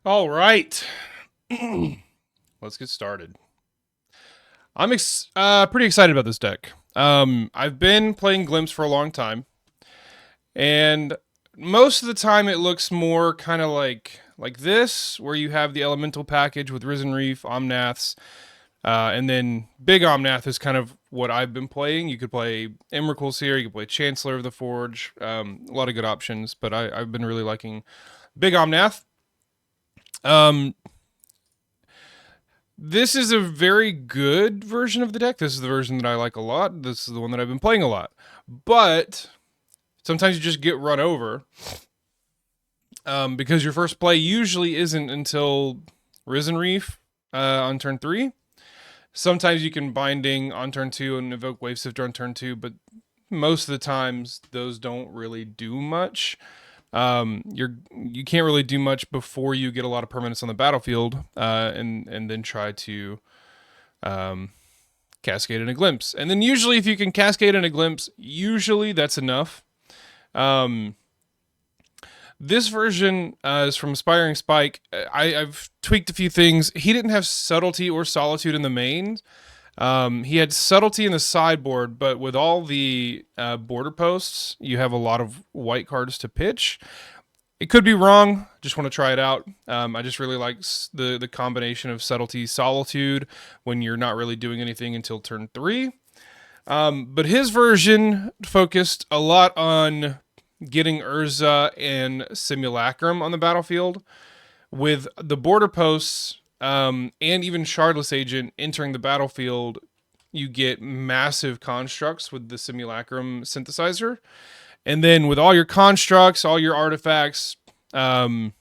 All right. Let's get started. I'm pretty excited about this deck. I've been playing Glimpse for a long time, and most of the time it looks more kind of like this, where you have the elemental package with Risen Reef, Omnaths, and then Big Omnath is kind of what I've been playing. You could play Emrakul's here, you could play Chancellor of the Forge, a lot of good options, but I've been really liking Big Omnath. Um, This is a very good version of the deck. This is the version that I like a lot. This is the one that I've been playing a lot. But sometimes you just get run over because your first play usually isn't until Risen Reef on turn 3. Sometimes you can Binding on turn 2 and Evoke Wavesifter on turn 2, but most of the times those don't really do much. You can't really do much before you get a lot of permanents on the battlefield, and then try to um, cascade in a glimpse. And then usually, if you can cascade in a glimpse, usually that's enough. Um, this version is from Aspiring Spike. I've tweaked a few things. He didn't have subtlety or solitude in the main. He had subtlety in the sideboard, but with all the border posts, you have a lot of white cards to pitch. It could be wrong. Just want to try it out. I just really like the combination of subtlety, solitude when you're not really doing anything until turn 3. But his version focused a lot on getting Urza and Simulacrum on the battlefield, with the border posts and even Shardless Agent entering the battlefield. You get massive constructs with the Simulacrum synthesizer. And then with all your constructs, all your artifacts, you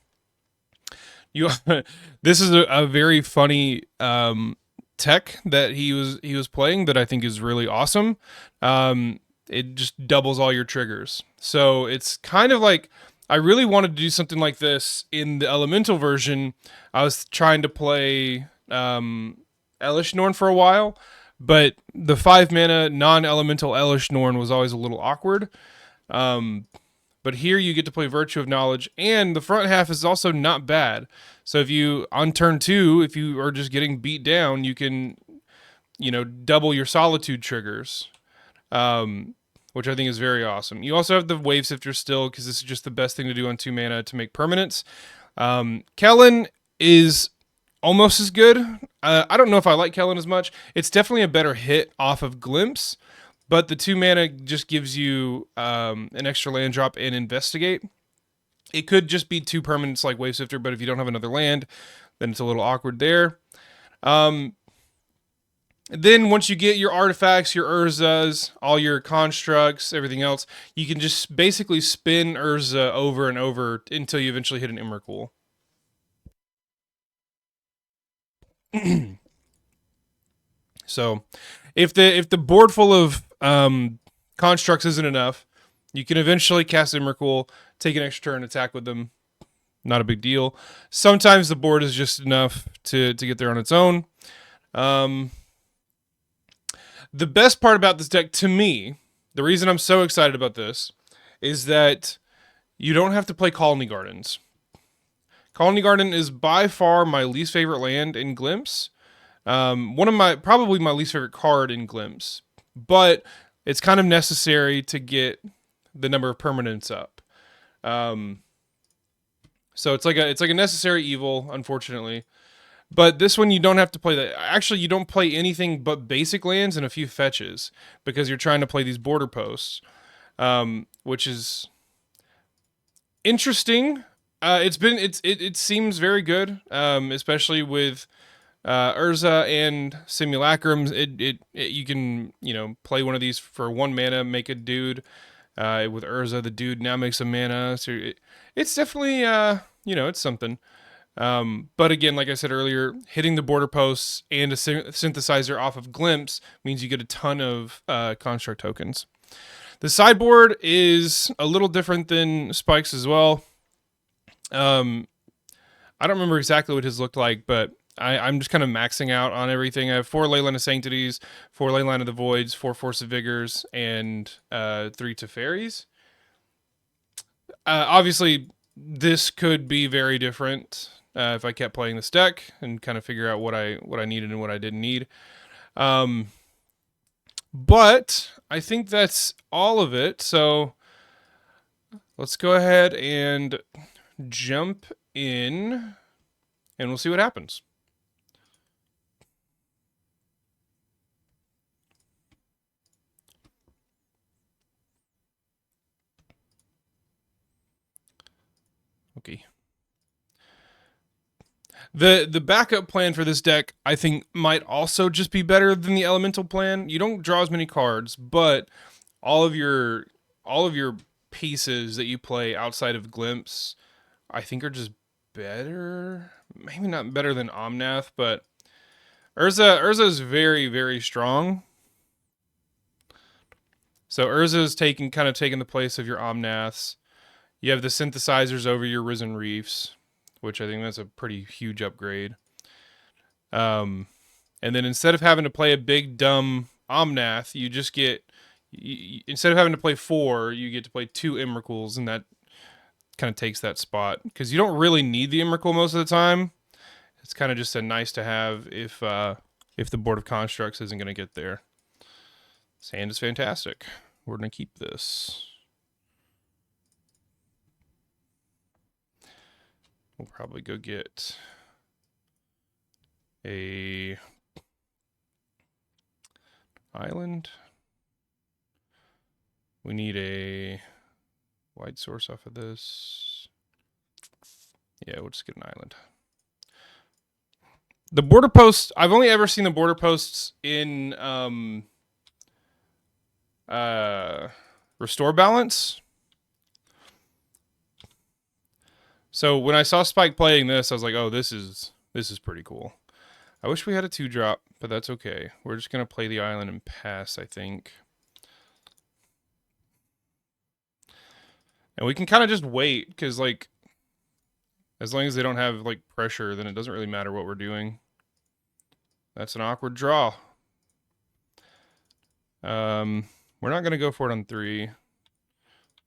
this is a very funny tech that he was playing that I think is really awesome. It just doubles all your triggers. So it's kind of like, I really wanted to do something like this in the elemental version. I was trying to play Elish Norn for a while, but the 5 mana non-elemental Elish Norn was always a little awkward. But here you get to play Virtue of Knowledge, and the front half is also not bad. So if you, on turn 2, if you are just getting beat down, you can, double your Solitude triggers, which I think is very awesome. You also have the Wave Sifter still, because this is just the best thing to do on 2 mana to make permanents. Kellen is almost as good. I don't know if I like Kellen as much. It's definitely a better hit off of Glimpse, but the 2 mana just gives you an extra land drop and Investigate. It could just be 2 permanents like Wave Sifter, but if you don't have another land, then it's a little awkward there. Then once you get your artifacts, your Urzas, all your constructs, everything else, you can just basically spin Urza over and over until you eventually hit an Emrakul. So, if the board full of constructs isn't enough, you can eventually cast Emrakul, take an extra turn, attack with them. Not a big deal. Sometimes the board is just enough to get there on its own. The best part about this deck, to me, the reason I'm so excited about this, is that you don't have to play Colony Gardens. Colony Garden is by far my least favorite land in Glimpse. Probably my least favorite card in Glimpse, but it's kind of necessary to get the number of permanents up. So it's like a necessary evil, unfortunately. But this one you don't have to play that. Actually, you don't play anything but basic lands and a few fetches because you're trying to play these border posts, which is interesting. It seems very good, especially with Urza and Simulacrums. You can play one of these for 1 mana, make a dude. With Urza, the dude now makes a mana, so it's definitely it's something. But again, like I said earlier, hitting the border posts and a synthesizer off of Glimpse means you get a ton of construct tokens. The sideboard is a little different than Spike's as well. I don't remember exactly what his looked like, but I'm just kind of maxing out on everything. I have 4 Leyline of Sanctities, 4 Leyline of the Voids, 4 Force of Vigors, and 3 Teferis. Obviously, this could be very different if I kept playing this deck and kind of figure out what I needed and what I didn't need. But I think that's all of it. So let's go ahead and jump in, and we'll see what happens. Okay. The backup plan for this deck, I think, might also just be better than the elemental plan. You don't draw as many cards, but all of your pieces that you play outside of Glimpse, I think, are just better. Maybe not better than Omnath, but Urza is very, very strong. So Urza's kind of taking the place of your Omnaths. You have the synthesizers over your Risen Reefs, which I think that's a pretty huge upgrade. And then instead of having to play a big dumb Omnath, you just get instead of having to play 4, you get to play 2 Emrakuls, and that kind of takes that spot because you don't really need the Emrakul most of the time. It's kind of just a nice to have if the Board of Constructs isn't going to get there. Sand is fantastic. We're going to keep this. We'll probably go get a island. We need a wide source off of this. Yeah, we'll just get an island. The border posts, I've only ever seen the border posts in Restore Balance. So when I saw Spike playing this, I was like, oh, this is pretty cool. I wish we had a 2-drop, but that's okay. We're just going to play the island and pass, I think. And we can kind of just wait, because, like, as long as they don't have, like, pressure, then it doesn't really matter what we're doing. That's an awkward draw. We're not going to go for it on 3.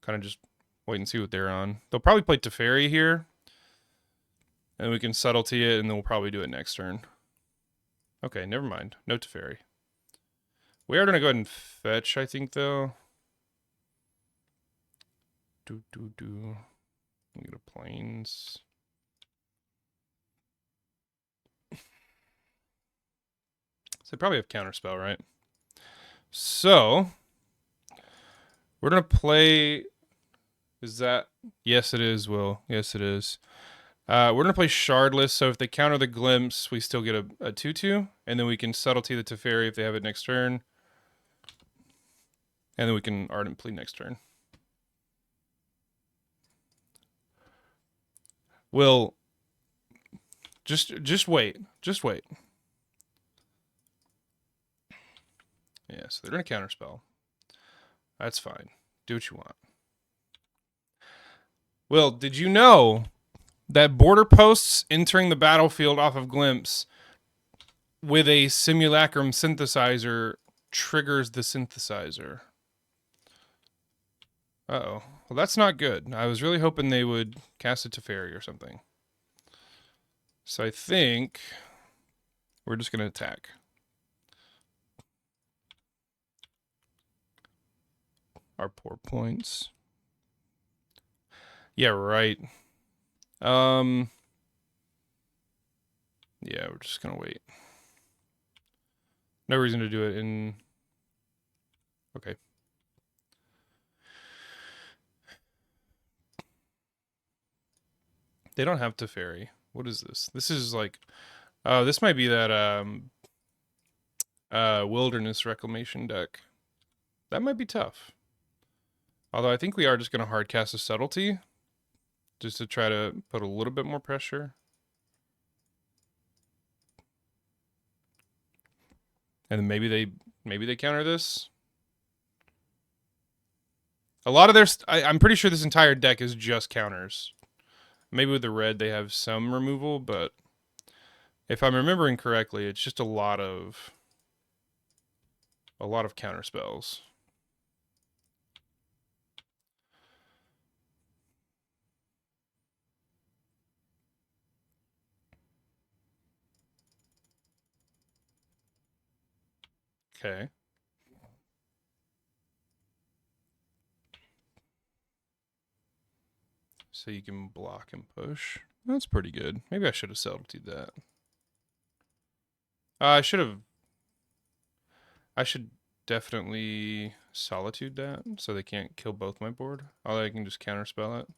Kind of just wait and see what they're on. They'll probably play Teferi here. And we can subtlety it, and then we'll probably do it next turn. Okay, never mind. No Teferi. We are going to go ahead and fetch, I think, though. We get a plains. So they probably have counterspell, right? So we're going to play. Is that? Yes, it is, Will. Yes, it is. We're going to play Shardless, so if they counter the Glimpse, we still get a 2-2, and then we can subtlety the Teferi if they have it next turn. And then we can Ardent Plead next turn. Will, just wait. Just wait. Yeah, so they're going to counterspell. That's fine. Do what you want. Will, did you know that border posts entering the battlefield off of Glimpse with a Simulacrum synthesizer triggers the synthesizer? Uh-oh. Well, that's not good. I was really hoping they would cast a Teferi or something. So I think we're just going to attack. Our poor points. Yeah, right. Yeah, we're just going to wait. No reason to do it in... Okay. They don't have Teferi. What is this? This is like... Oh, this might be that Wilderness Reclamation deck. That might be tough. Although I think we are just going to hard cast a Subtlety. Just to try to put a little bit more pressure. And then maybe they counter this. A lot of their... I'm pretty sure this entire deck is just counters. Maybe with the red they have some removal, but if I'm remembering correctly, it's just a lot of counter spells. Okay. So you can block and push. That's pretty good. Maybe I should have subtlety'd that. I should have. I should definitely solitude that so they can't kill both my board. Although I can just counterspell it.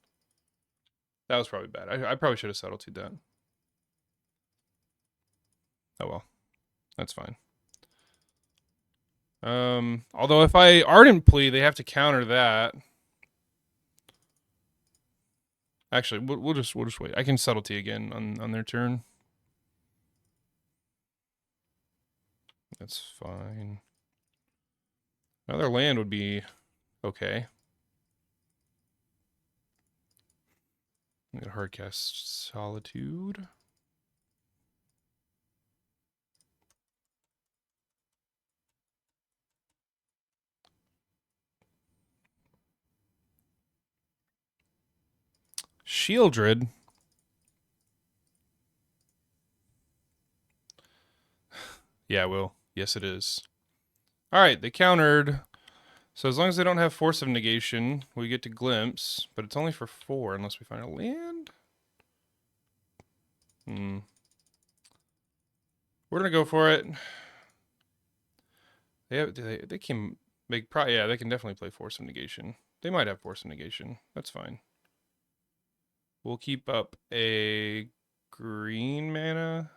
That was probably bad. I probably should have subtlety'd that. Oh well. That's fine. Although if I ardent plea, they have to counter that. Actually, we'll just wait. I can subtlety again on their turn. That's fine. Another land would be okay. I'm gonna hardcast Solitude. Shieldred. Yeah, I will. Yes, it is. All right, they countered. So as long as they don't have Force of Negation, we get to Glimpse, but it's only for 4 unless we find a land. We're gonna go for it. They can make yeah, they can definitely play Force of Negation. They might have Force of Negation. That's fine. We'll keep up a green mana.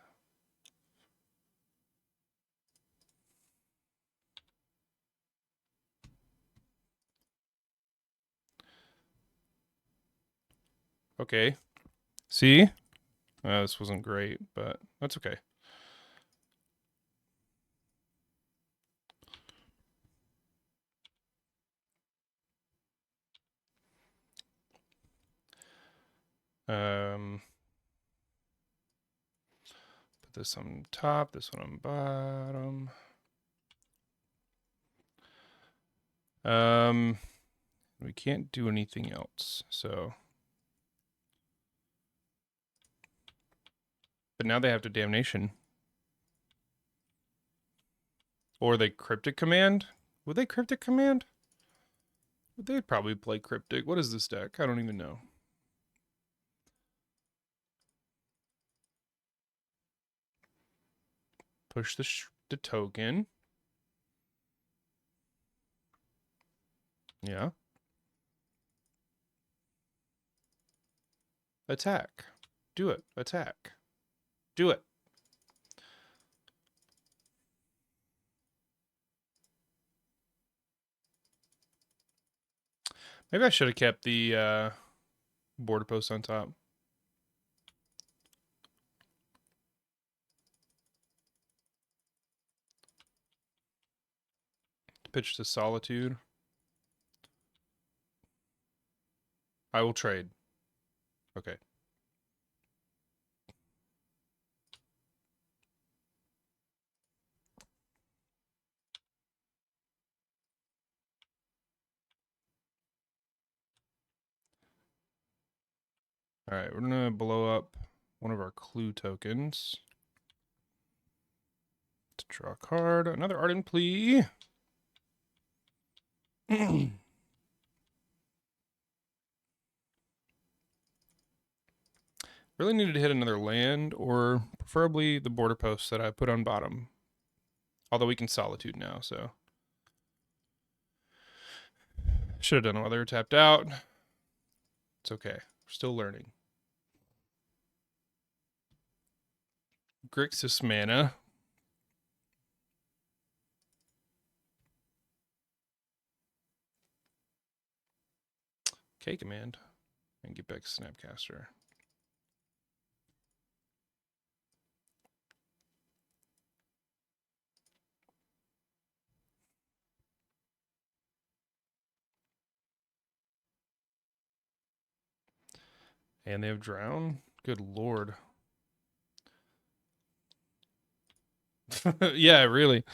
Okay. See? This wasn't great, but that's okay. Put this on top, this one on bottom. We can't do anything else, so. But now they have to Damnation. Or they Cryptic Command? Would they Cryptic Command? They'd probably play Cryptic. What is this deck? I don't even know. Push the token. Yeah. Attack. Do it. Attack. Do it. Maybe I should have kept the border post on top. Pitch to Solitude. I will trade. Okay. All right, we're gonna blow up one of our clue tokens to draw a card. Another Ardent Plea. Really needed to hit another land, or preferably the border post that I put on bottom. Although we can Solitude now, so. Should have done it while they were tapped out. It's okay. We're still learning. Grixis mana. K command. And get back Snapcaster. And they have Drown? Good lord. Yeah, really.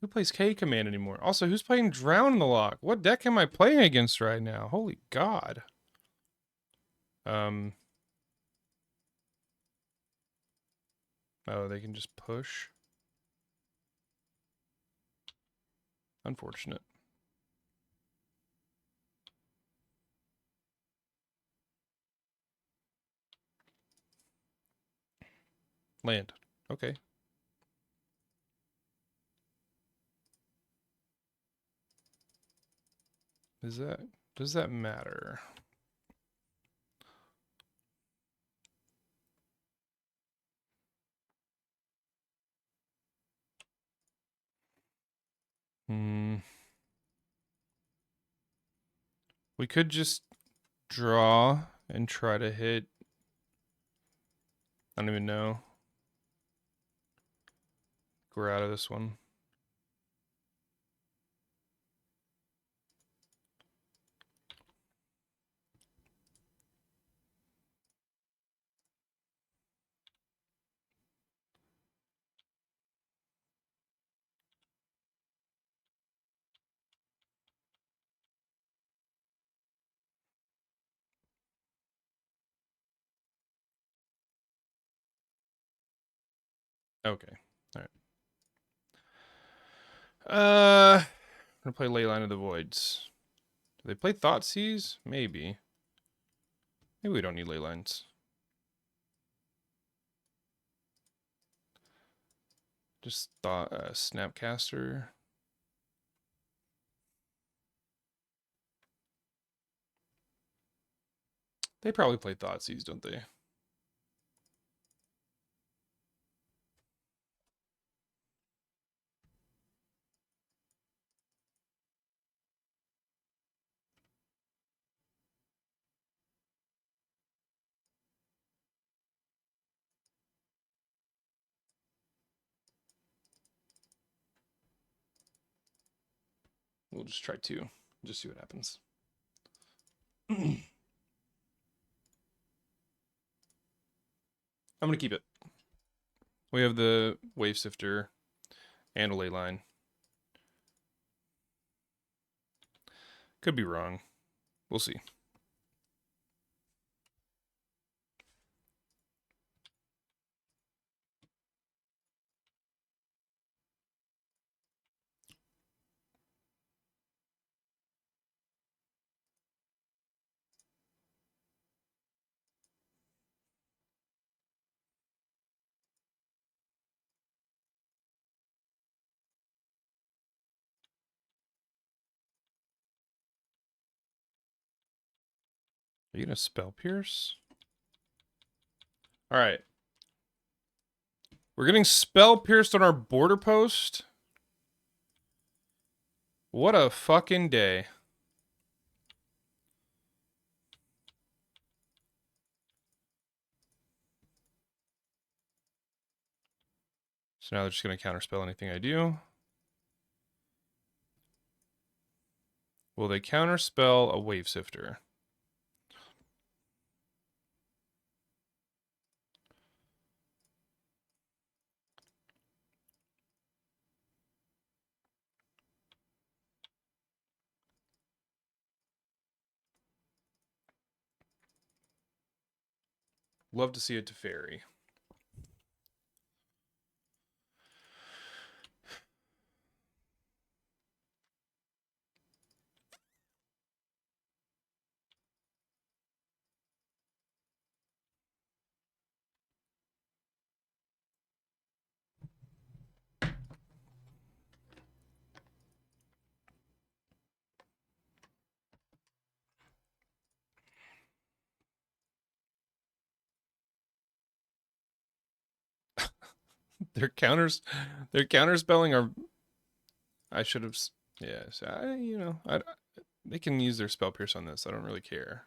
Who plays K command anymore? Also, who's playing Drown in the lock? What deck am I playing against right now? Holy god. Oh, they can just push. Unfortunate. Land. Okay. Does that matter? Hmm. We could just draw and try to hit. I don't even know. We're out of this one. Okay. All right. I'm gonna play Leyline of the Voids. Do they play Thoughtseize? Maybe. Maybe we don't need Leylines. Just thought Snapcaster. They probably play Thoughtseize, don't they? We'll just try two. Just see what happens. I'm gonna keep it. We have the Wave Sifter and a Leyline. Could be wrong. We'll see. Are you gonna Spell Pierce? All right. We're getting Spell Pierced on our border post. What a fucking day. So now they're just gonna counterspell anything I do. Will they counterspell a Wave Sifter? Love to see it to Fairy. Their counterspelling are. I should have. Yeah, so they can use their Spell Pierce on this. I don't really care.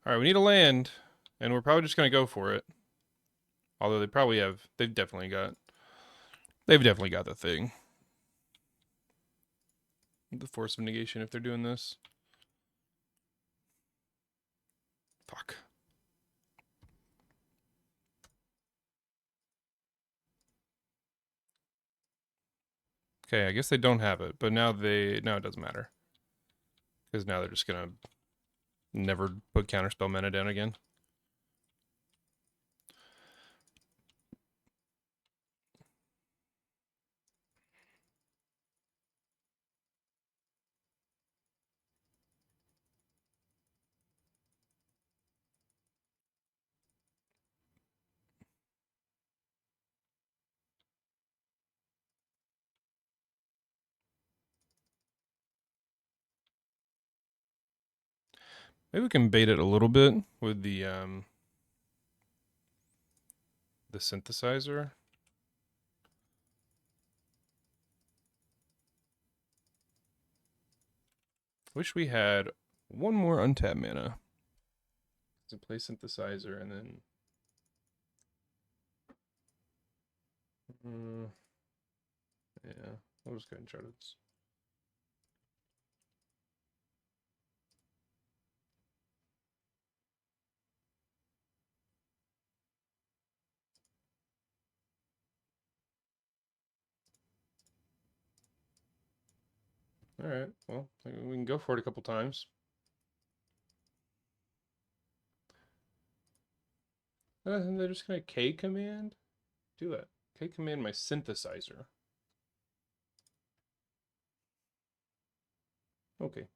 All right, we need a land, and we're probably just gonna go for it. Although they probably have. They've definitely got the thing. the force of negation if they're doing this. Fuck. Okay, I guess they don't have it, but now it doesn't matter. Because now they're just gonna never put counterspell mana down again. Maybe we can bait it a little bit with the synthesizer. Wish we had one more untapped mana to play synthesizer and then. Yeah, I'll just go ahead and try this. All right, well, we can go for it a couple times. And they're just gonna K command? Do that. K command my synthesizer. Okay.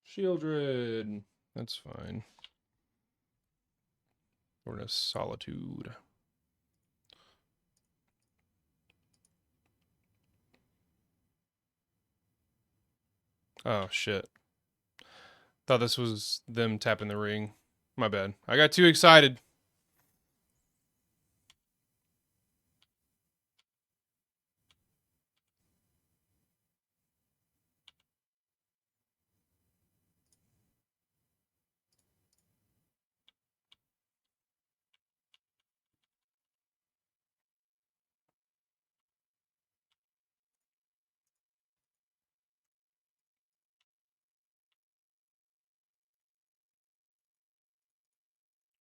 Shieldred. That's fine. We're in a solitude. Oh, shit. Thought this was them tapping the ring. My bad. I got too excited.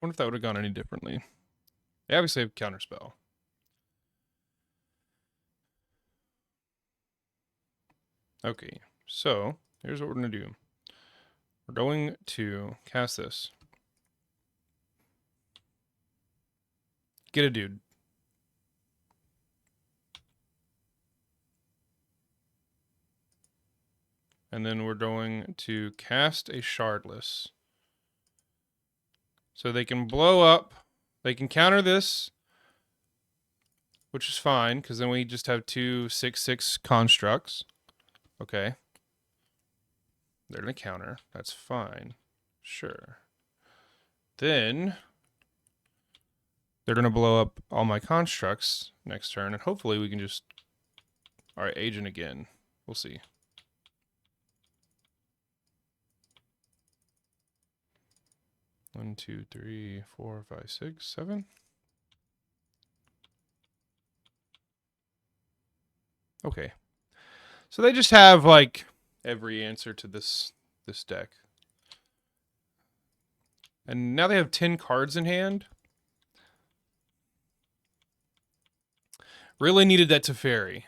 Wonder if that would have gone any differently. They obviously have counterspell. Okay, so here's what we're gonna do. We're going to cast this. Get a dude. And then we're going to cast a Shardless. So they can blow up. They can counter this, which is fine, because then we just have two 6/6 constructs. Okay. They're going to counter. That's fine. Sure. Then they're going to blow up all my constructs next turn, and hopefully we can just... Alright, agent again. We'll see. One, two, three, four, five, six, seven. Okay. So they just have, like, every answer to this deck. And now they have 10 cards in hand. Really needed that Teferi.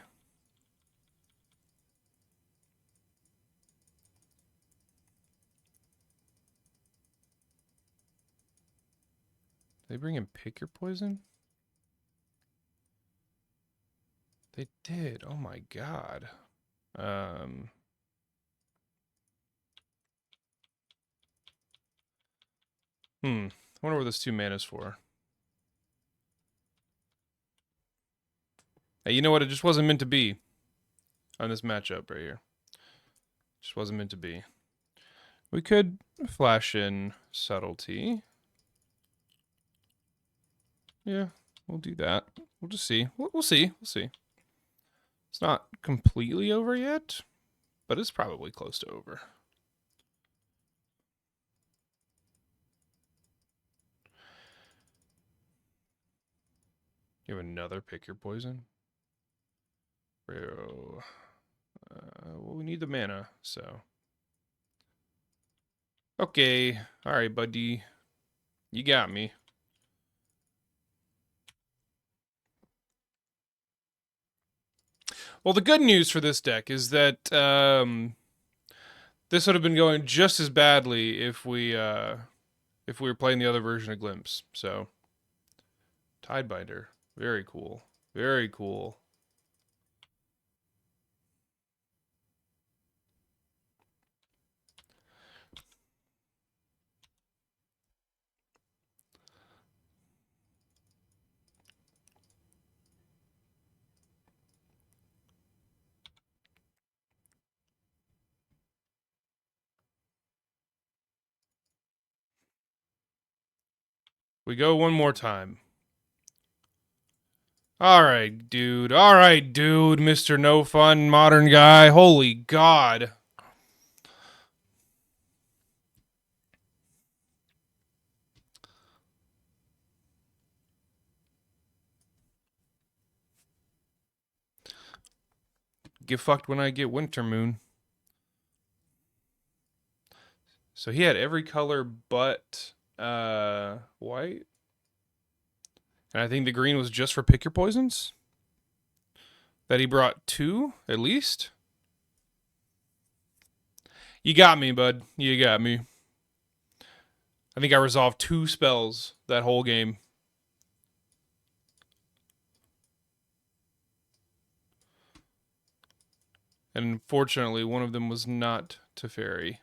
They bring in Pick Your Poison? They did. Oh my god. I wonder what this 2 mana is for. Hey, you know what? It just wasn't meant to be on this matchup right here. Just wasn't meant to be. We could flash in Subtlety. Yeah, we'll do that. We'll just see. We'll see. We'll see. It's not completely over yet. but it's probably close to over. You have another pick your poison? Bro. Well, we need the mana, so. Okay. Alright, buddy. You got me. Well, the good news for this deck is that this would have been going just as badly if we were playing the other version of Glimpse. So, Tidebinder. Very cool. Very cool. We go one more time. Alright, dude. Alright, dude. Mr. No Fun Modern Guy. Holy God. Get fucked when I get Winter Moon. So he had every color but white. And I think the green was just for pick your poisons. That he brought 2, at least. You got me, bud. You got me. I think I resolved 2 spells that whole game. And unfortunately, one of them was not Teferi.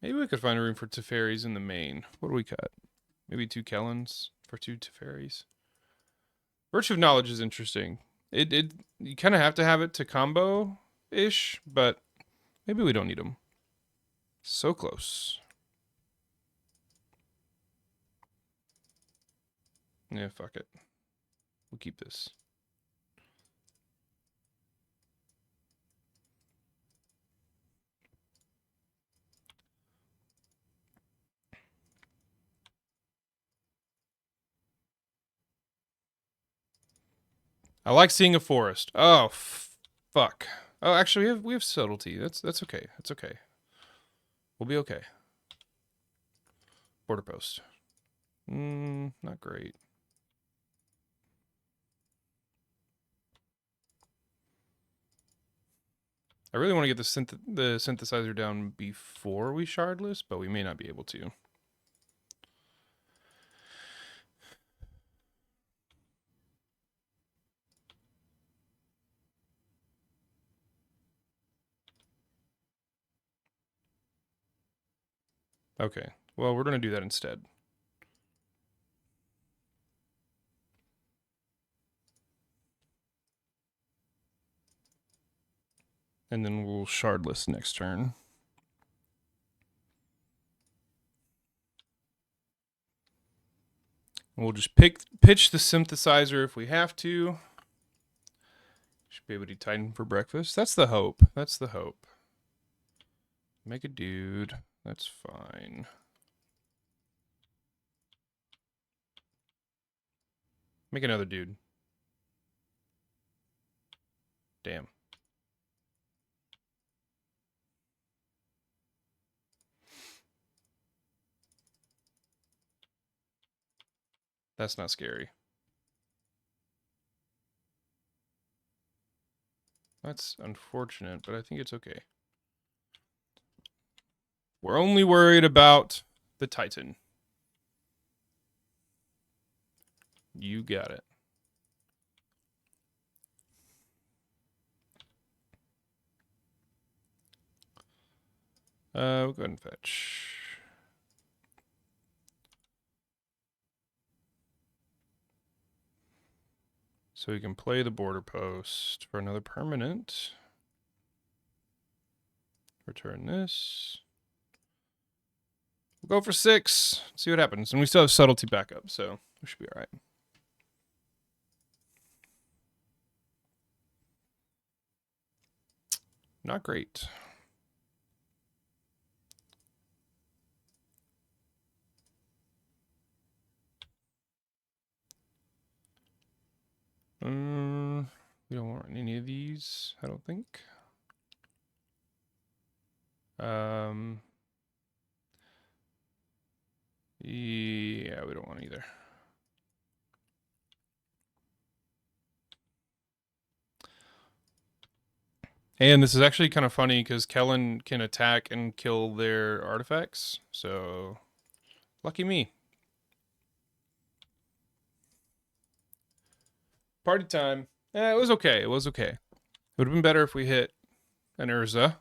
Maybe we could find a room for Teferis in the main. What do we cut? Maybe 2 Kellens for 2 Teferis. Virtue of Knowledge is interesting. You kind of have to have it to combo-ish, but maybe we don't need them. So close. Yeah, fuck it. We'll keep this. I like seeing a forest. Oh, fuck. Oh, actually, we have subtlety. That's okay. That's okay. We'll be okay. Border post. Not great. I really want to get the synthesizer down before we shardless, but we may not be able to. Okay. Well, we're going to do that instead. And then we'll shardless next turn. We'll just pitch the synthesizer if we have to. Should be able to Titan for breakfast. That's the hope. That's the hope. Make a dude. That's fine. Make another dude. Damn. That's not scary. That's unfortunate, but I think it's okay. We're only worried about the Titan. You got it. We'll go ahead and fetch. So we can play the border post for another permanent. Return this. We'll go for 6. See what happens. And we still have subtlety backup, so we should be all right. Not great. We don't want any of these, I don't think. Yeah, we don't want either. And this is actually kind of funny because Kellen can attack and kill their artifacts. So, lucky me. Party time. It was okay. It was okay. It would have been better if we hit an Urza.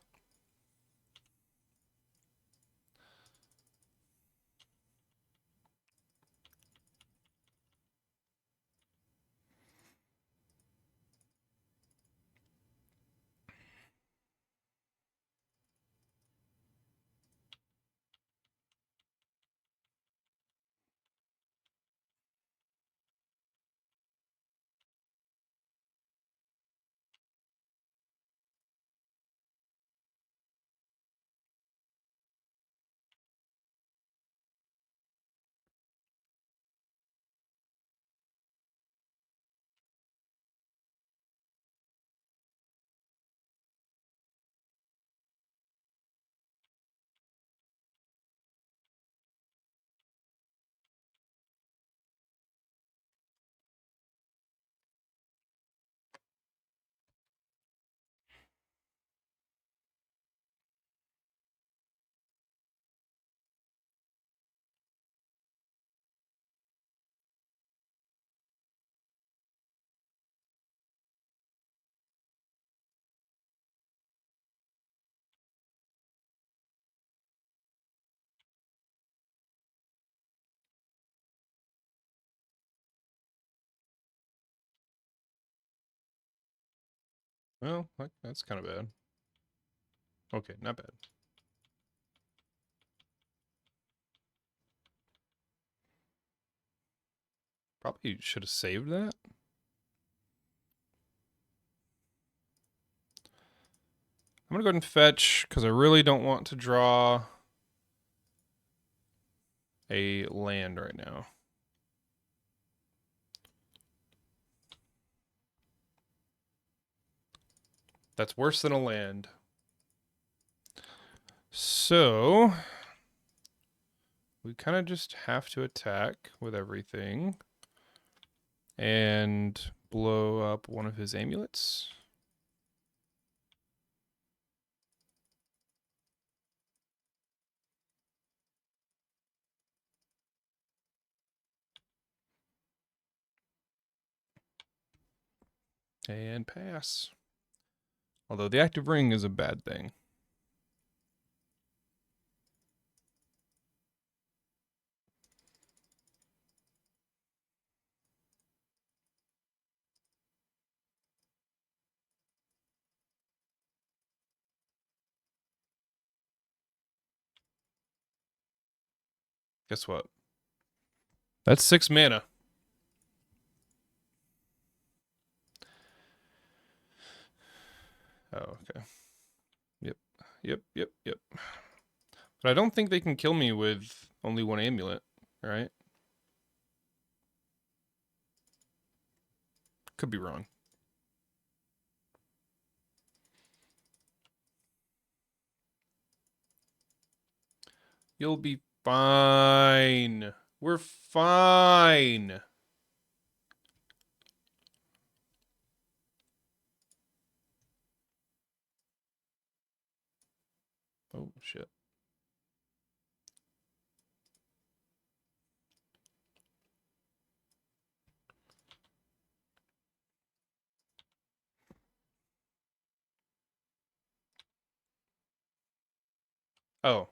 Well, that's kind of bad. Okay, not bad. Probably should have saved that. I'm going to go ahead and fetch because I really don't want to draw a land right now. That's worse than a land. So, we kind of just have to attack with everything and blow up one of his amulets. And pass. Although the active ring is a bad thing. Guess what? That's 6 mana. Oh, okay. Yep. But I don't think they can kill me with only one amulet, right? Could be wrong. You'll be fine. We're fine. Oh, shit. Oh.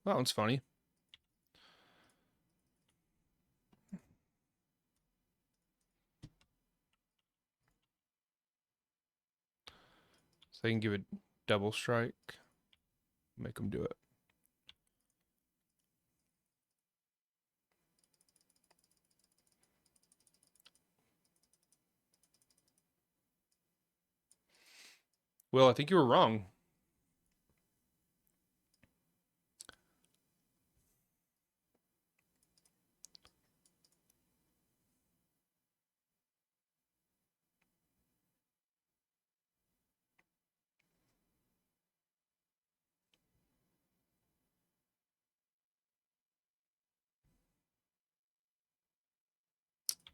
That one's funny. So they can give it double strike. Make them do it. Will, I think you were wrong.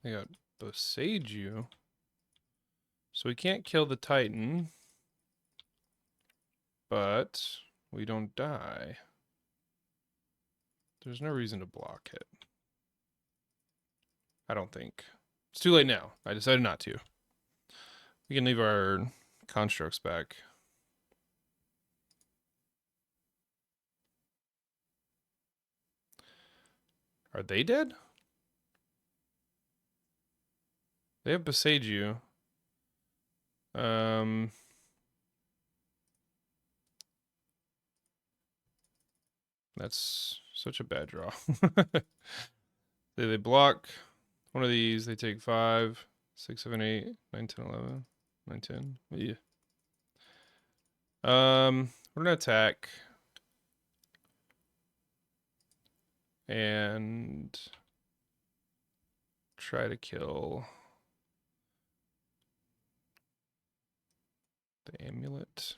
I got Boseiju. So we can't kill the Titan, but we don't die. There's no reason to block it. I don't think. It's too late now. I decided not to. We can leave our constructs back. Are they dead? They have Boseiju. That's such a bad draw. They block one of these. They take 5, 6, 7, 8, 9, 10, 11, 9, 10. Yeah. We're gonna attack and try to kill the amulet.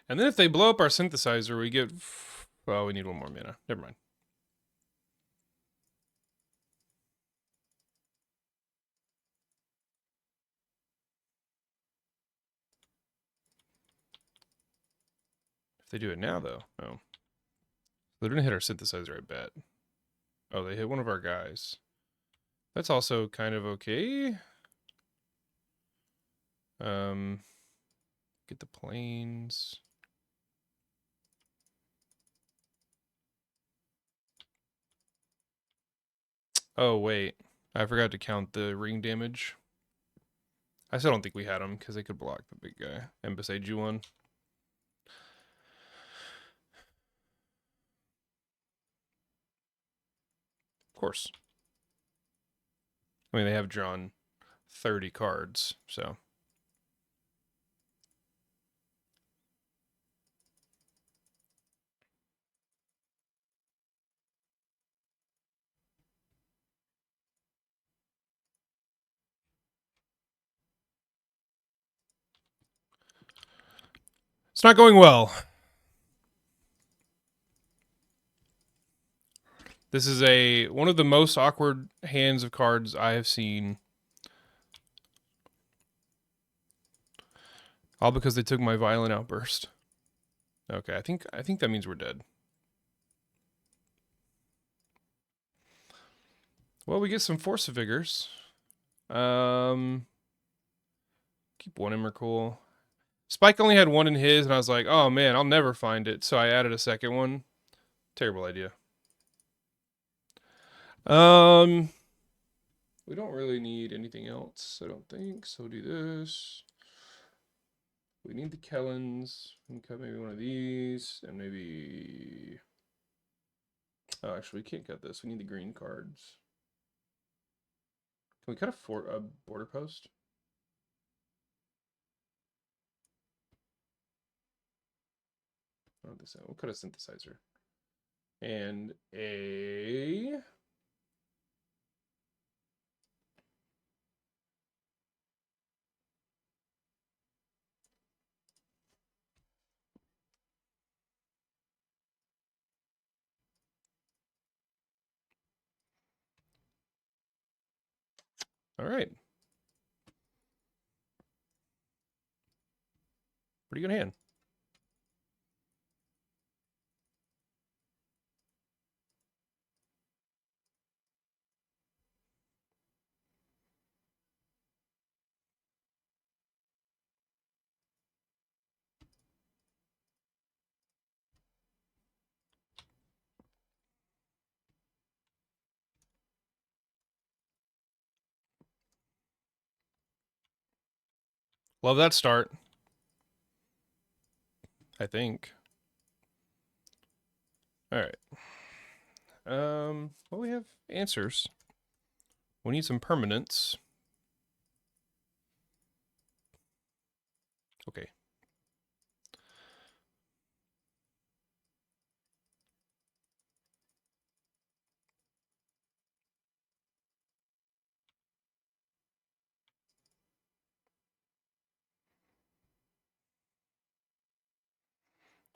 And then if they blow up our synthesizer, we get... Well, we need one more mana. Never mind. If they do it now, though. Oh. They're going to hit our synthesizer, I bet. Oh, they hit one of our guys. That's also kind of okay. Get the planes. Oh, wait. I forgot to count the ring damage. I still don't think we had them because they could block the big guy. And Boseiju one. Of course. I mean, they have drawn 30 cards, so. It's not going well. This is one of the most awkward hands of cards I have seen. All because they took my violent outburst. Okay, I think that means we're dead. Well, we get some Force of Vigors. Keep one Emrakul. Spike only had one in his, and I was like, oh man, I'll never find it. So I added a second one. Terrible idea. We don't really need anything else, I don't think. So do this. We need the Kellens. We can cut maybe one of these, and maybe... Oh, actually, we can't cut this. We need the green cards. Can we cut a border post? Oh, this. We'll cut a synthesizer. And a... All right. Pretty good hand. Love that start. I think. All right. Well, we have answers. We need some permanents. Okay.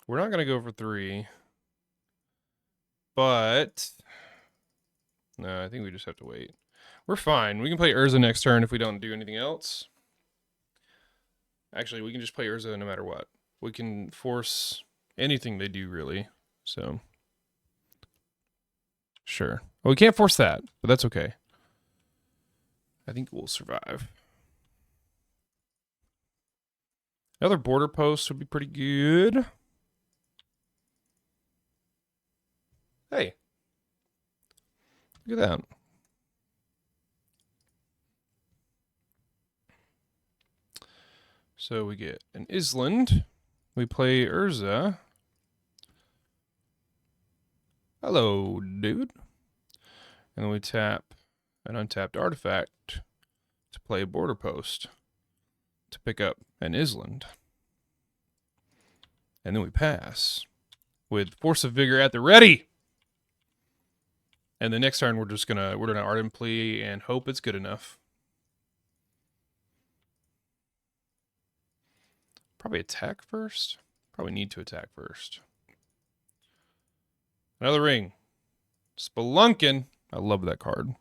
We're not going to go for 3. But no, I think we just have to wait. We're fine. We can play Urza next turn if we don't do anything else. Actually, we can just play Urza no matter what. We can force anything they do, really. So, sure. Well, we can't force that, but that's okay. I think we'll survive. Another border post would be pretty good. Hey. Look at that. So we get an Island. We play Urza. Hello, dude. And then we tap an untapped artifact to play a border post to pick up an Island. And then we pass with Force of Vigor at the ready. And the next turn we're gonna Ardent Plea and hope it's good enough. Probably attack first. Probably need to attack first. Another ring. Spelunkin. I love that card.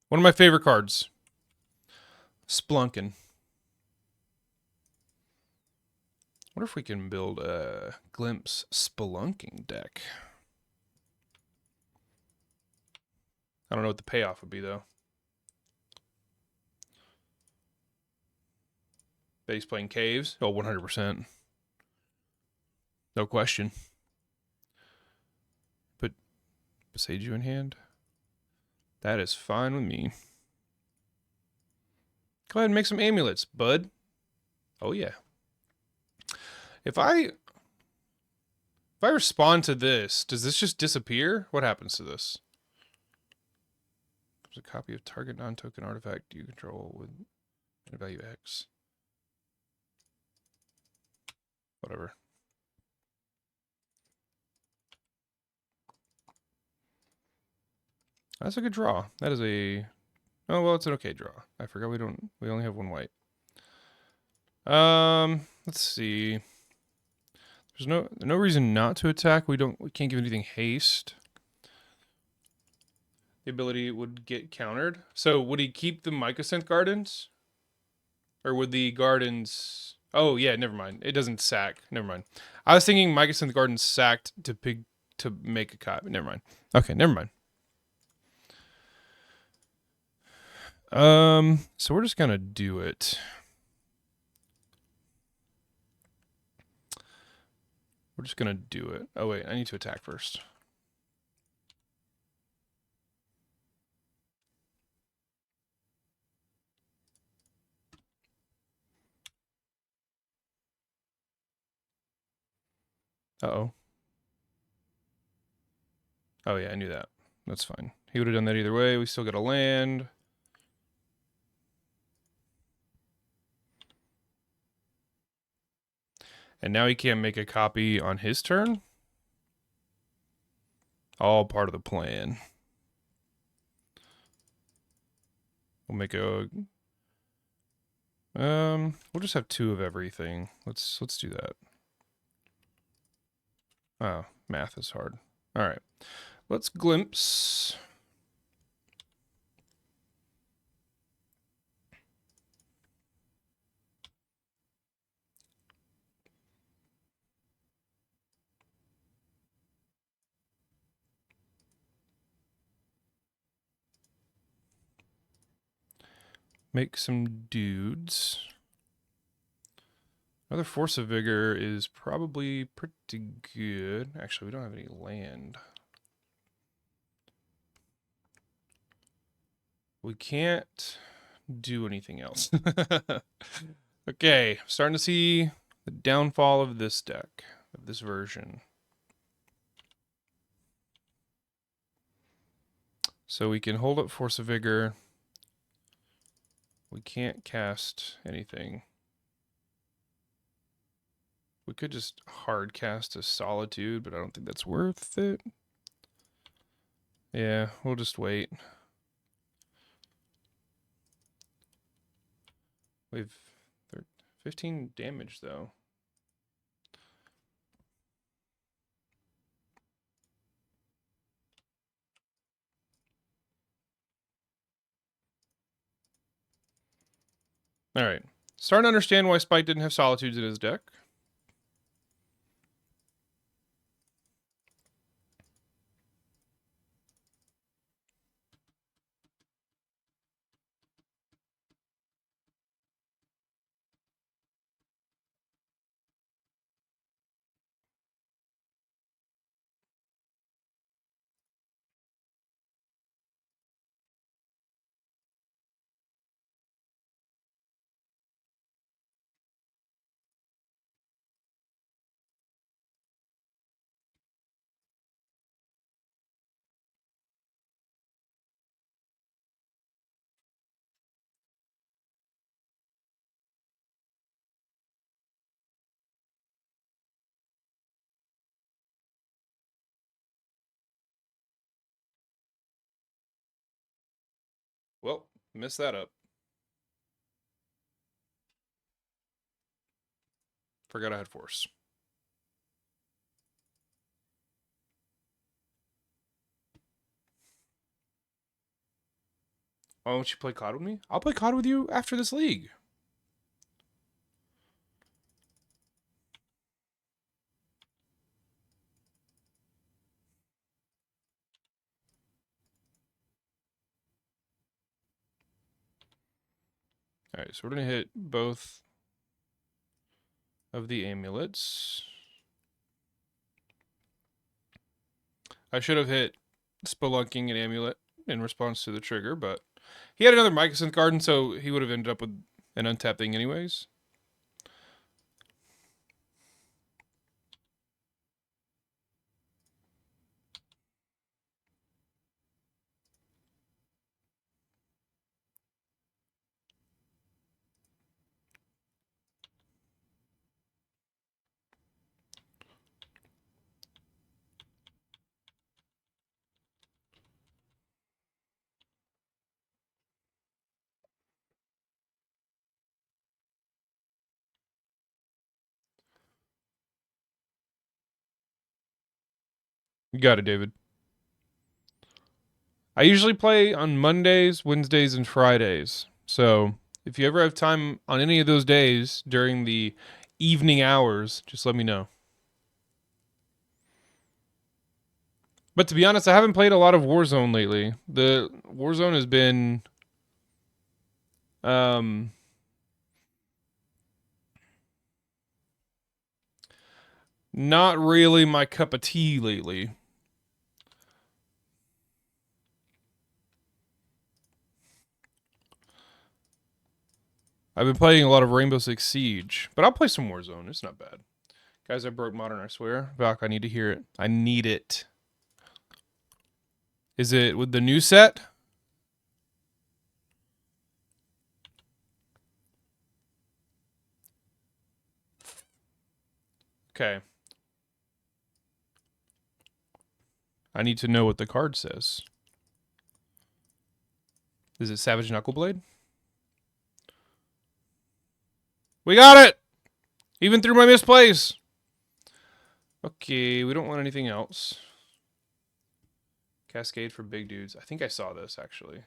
One of my favorite cards. Splunkin. I wonder if we can build a Glimpse Spelunking deck. I don't know what the payoff would be, though. Base playing Caves? Oh, 100%. No question. Put Beseiju in hand? That is fine with me. Go ahead and make some amulets, bud. Oh, yeah. If I respond to this, does this just disappear? What happens to this? There's a copy of target non-token artifact you control with value X. Whatever. That's a good draw. That is a... Oh, well, it's an okay draw. I forgot we only have 1 white. Let's see. There's no reason not to attack. We can't give anything haste. The ability would get countered. So would he keep the Mycosynth Gardens? Or would the Gardens... Oh, yeah, never mind. It doesn't sack. Never mind. I was thinking Mycosynth Gardens sacked to make a copy. Never mind. Okay, never mind. So we're just gonna do it. We're just gonna do it. Oh, wait, I need to attack first. Uh-oh. Oh, yeah, I knew that. That's fine. He would have done that either way. We still got a land. And now he can't make a copy on his turn? All part of the plan. We'll make a... we'll just have 2 of everything. Let's do that. Oh, math is hard. All right. Let's glimpse. Make some dudes. Another Force of Vigor is probably pretty good. Actually, we don't have any land. We can't do anything else. Okay, starting to see the downfall of this deck, of this version. So we can hold up Force of Vigor. We can't cast anything. We could just hard cast a Solitude, but I don't think that's worth it. Yeah, we'll just wait. We've 15 damage, though. Alright. Starting to understand why Spike didn't have Solitudes in his deck. Well, messed that up. Forgot I had Force. Why don't you play COD with me? I'll play COD with you after this league. Alright, so we're going to hit both of the amulets. I should have hit Spelunking and Amulet in response to the trigger, but he had another Mycosynth Garden, so he would have ended up with an untapped thing anyways. You got it, David. I usually play on Mondays, Wednesdays, and Fridays. So if you ever have time on any of those days during the evening hours, just let me know. But to be honest, I haven't played a lot of Warzone lately. The Warzone has been not really my cup of tea lately. I've been playing a lot of Rainbow Six Siege, but I'll play some Warzone. It's not bad. Guys, I broke Modern, I swear. Valk, I need to hear it. I need it. Is it with the new set? Okay. I need to know what the card says. Is it Savage Knuckleblade? We got it! Even through my misplays! Okay, we don't want anything else. Cascade for big dudes. I think I saw this, actually.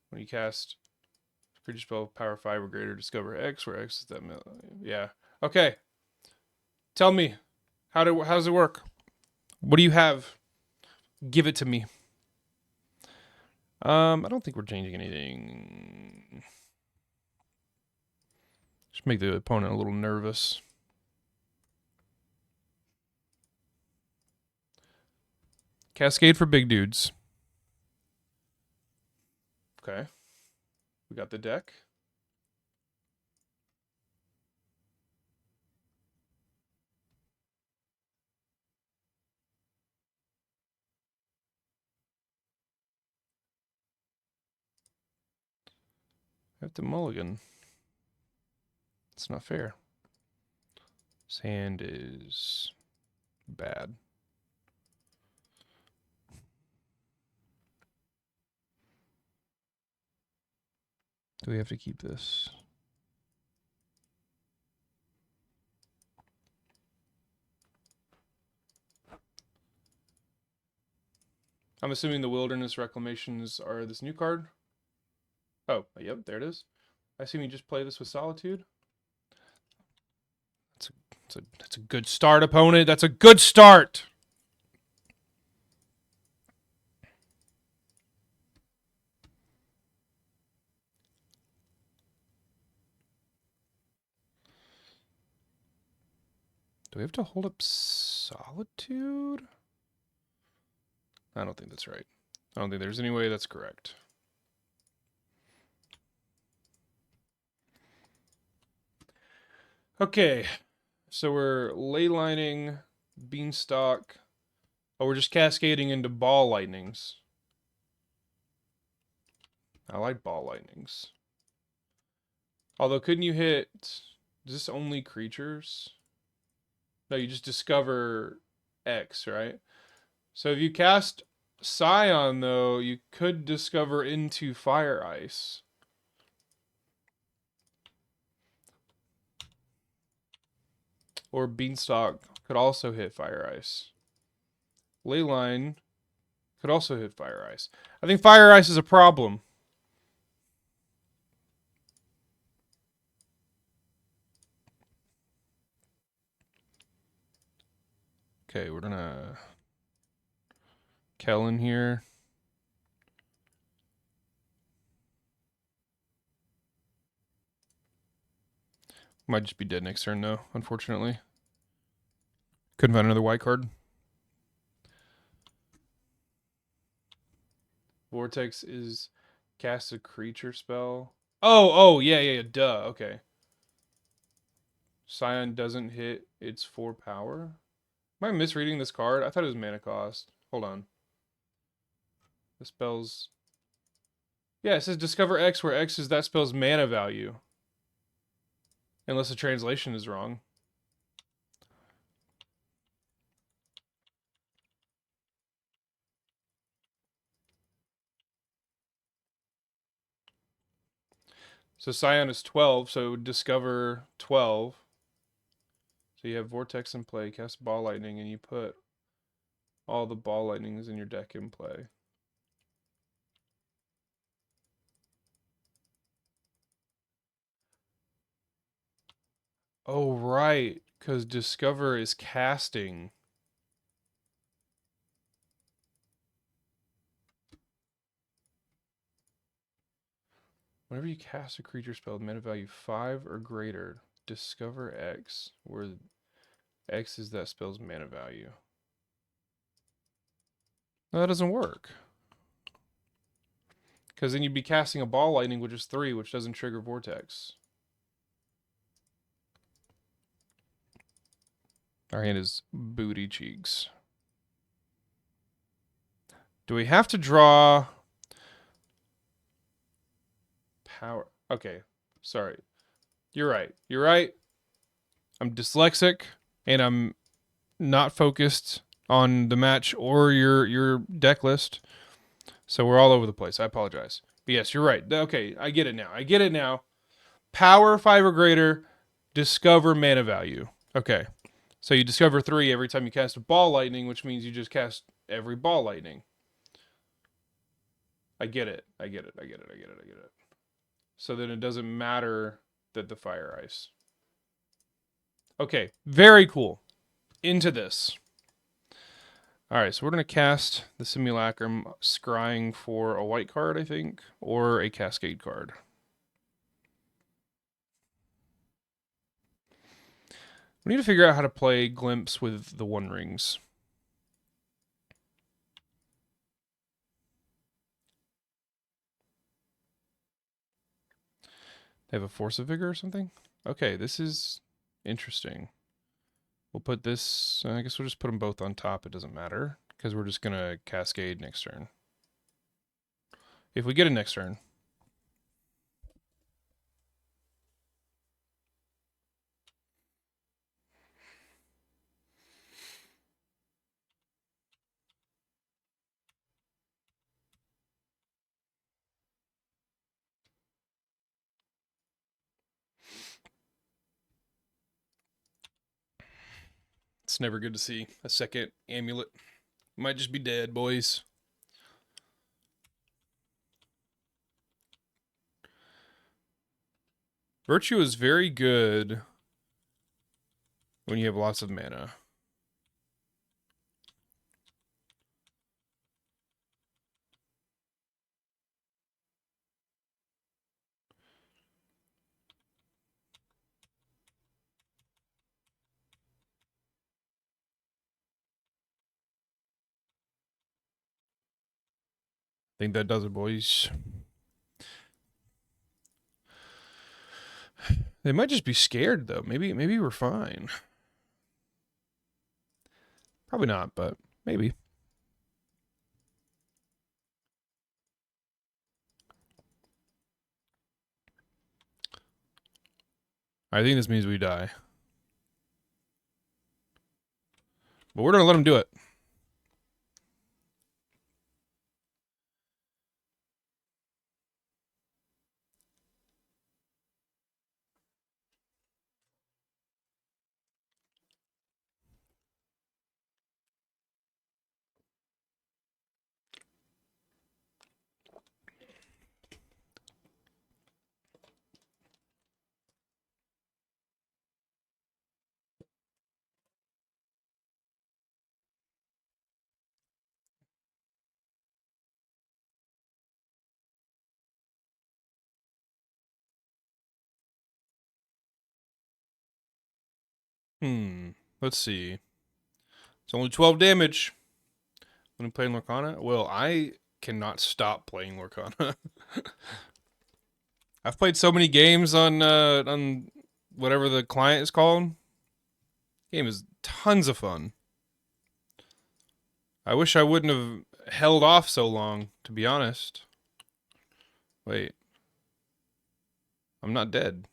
When you cast creature spell power 5 or greater, discover X, where X is that... Yeah. Okay. Tell me. How does it work? What do you have? Give it to me. I don't think we're changing anything. Just make the opponent a little nervous. Cascade for big dudes. Okay. We got the deck. got the mulligan. It's not fair. His hand is bad. Do we have to keep this? I'm assuming the Wilderness Reclamations are this new card. Oh, yep, there it is. I assume you just play this with Solitude. That's a good start, opponent. That's a good start. Do we have to hold up Solitude? I don't think that's right. I don't think there's any way that's correct. Okay, so we're ley lining, Beanstalk. Oh, we're just cascading into ball lightnings. I like ball lightnings. Although, couldn't you hit... Is this only creatures? No, you just discover X, right? So if you cast Scion, though, you could discover into Fire Ice. Or Beanstalk could also hit Fire Ice. Leyline could also hit Fire Ice. I think Fire Ice is a problem. Okay, we're gonna Kellen here. Might just be dead next turn, though, unfortunately. Couldn't find another white card. Vortex is cast a creature spell. Oh, yeah, duh, okay. Scion doesn't hit its 4 power. Am I misreading this card? I thought it was mana cost. Hold on. The spell's... Yeah, it says discover X, where X is that spell's mana value. Unless the translation is wrong. So Scion is 12, so it would discover 12. So you have Vortex in play, cast Ball Lightning, and you put all the Ball Lightnings in your deck in play. Oh, right, because Discover is casting. Whenever you cast a creature spell with mana value 5 or greater, discover X, where X is that spell's mana value. No, that doesn't work. Because then you'd be casting a Ball Lightning, which is 3, which doesn't trigger Vortex. Our hand is booty cheeks. Do we have to draw... Power. Okay, sorry. You're right. You're right. I'm dyslexic, and I'm not focused on the match or your deck list. So we're all over the place. I apologize. But yes, you're right. Okay, I get it now. I get it now. Power 5 or greater, discover mana value. Okay. So you discover 3 every time you cast a Ball Lightning, which means you just cast every Ball Lightning. I get it. I get it. I get it. I get it. I get it. So then it doesn't matter that the Fire Ice. Okay, very cool. Into this. Alright, so we're going to cast the Simulacrum, scrying for a white card, I think, or a Cascade card. We need to figure out how to play Glimpse with the One Rings. They have a Force of Vigor or something? Okay, this is interesting. We'll put this... I guess we'll just put them both on top. It doesn't matter, because we're just going to Cascade next turn. If we get a next turn. It's never good to see a second amulet. Might just be dead, boys. Virtue is very good when you have lots of mana. I think that does it, boys. They might just be scared though. Maybe we're fine. Probably not, but maybe. I think this means we die. But we're gonna let them do it. Let's see. It's only 12 damage when I'm playing Lorcana. Well, I cannot stop playing Lorcana. I've played so many games on whatever the client is called. Game is tons of fun. I wish I wouldn't have held off so long, to be honest. Wait. I'm not dead.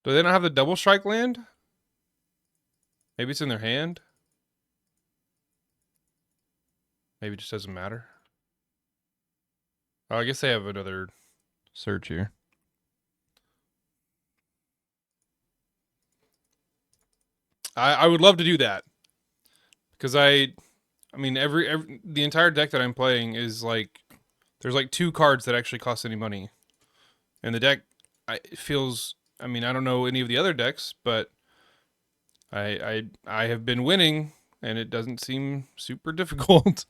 Do they not have the double strike land? Maybe it's in their hand? Maybe it just doesn't matter. Oh, I guess they have another search here. I would love to do that. Because I mean every the entire deck that I'm playing is like there's like 2 cards that actually cost any money. And the deck feels I mean, I don't know any of the other decks, but I have been winning and it doesn't seem super difficult.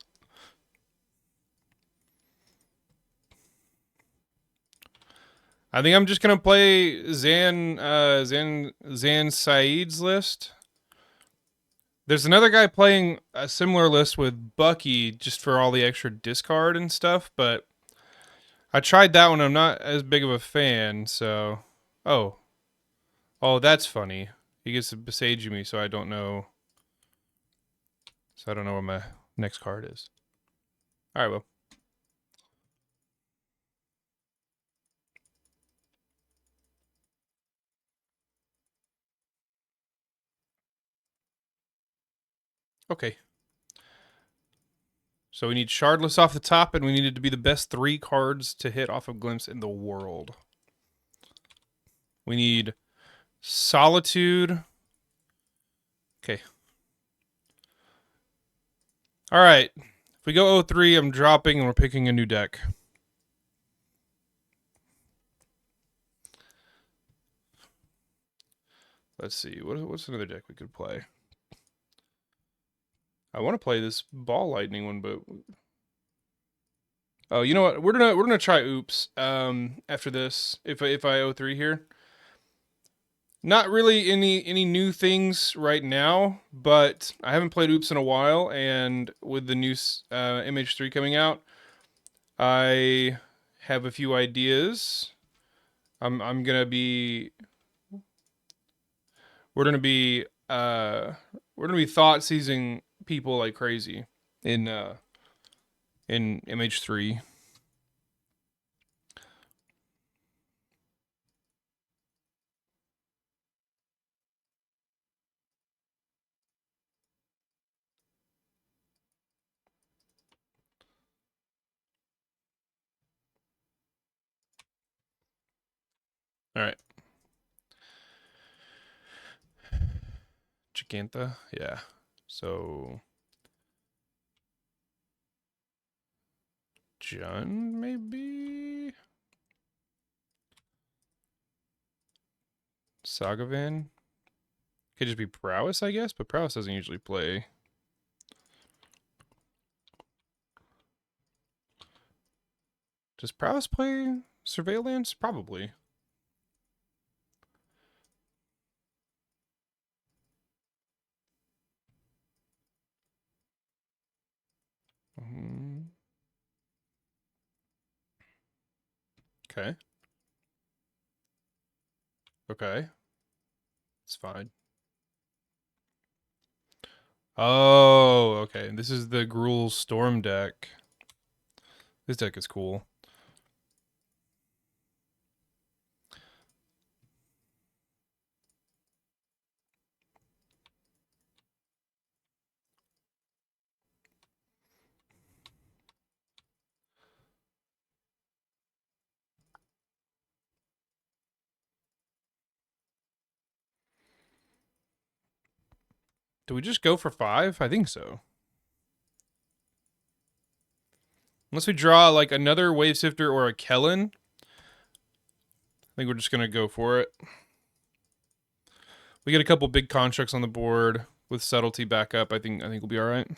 I think I'm just gonna play Zan Saeed's list. There's another guy playing a similar list with Bucky just for all the extra discard and stuff, but I tried that one. I'm not as big of a fan, so oh, that's funny. He gets to besage me, so I don't know. So I don't know what my next card is. All right, well. Okay. So we need Shardless off the top, and we need it to be the best 3 cards to hit off of Glimpse in the world. We need Solitude. Okay. All right. If we go 0-3, I'm dropping, and we're picking a new deck. Let's see. What's another deck we could play? I want to play this Ball Lightning one, but oh, you know what? We're gonna try Oops. After this, if I 0-3 here, not really any new things right now, but I haven't played Oops in a while, and with the new MH3 coming out, I have a few ideas. I'm gonna be we're gonna be thought seizing people like crazy in MH3. All right. Scantha? Yeah. So Jund, maybe? Sagavan? Could just be Prowess, I guess, but Prowess doesn't usually play. Does Prowess play Surveillance? Probably. Okay. Okay. It's fine. Oh, okay. This is the Gruul Storm deck. This deck is cool. Do we just go for 5? I think so. Unless we draw like another Wave Sifter or a Kellen, I think we're just gonna go for it. We get a couple big constructs on the board with subtlety back up. I think we'll be all right.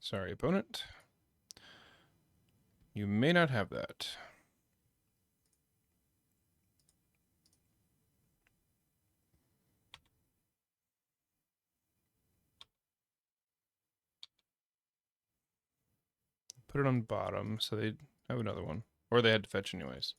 Sorry, opponent. You may not have that. Put it on bottom so they have another one. Or they had to fetch anyways.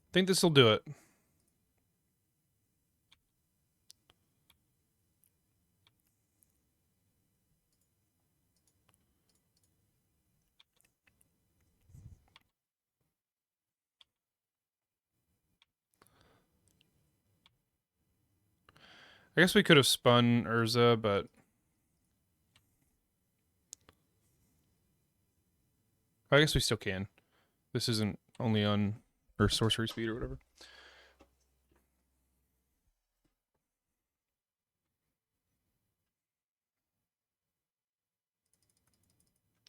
I think this will do it. I guess we could have spun Urza, but I guess we still can. This isn't only on or sorcery speed or whatever.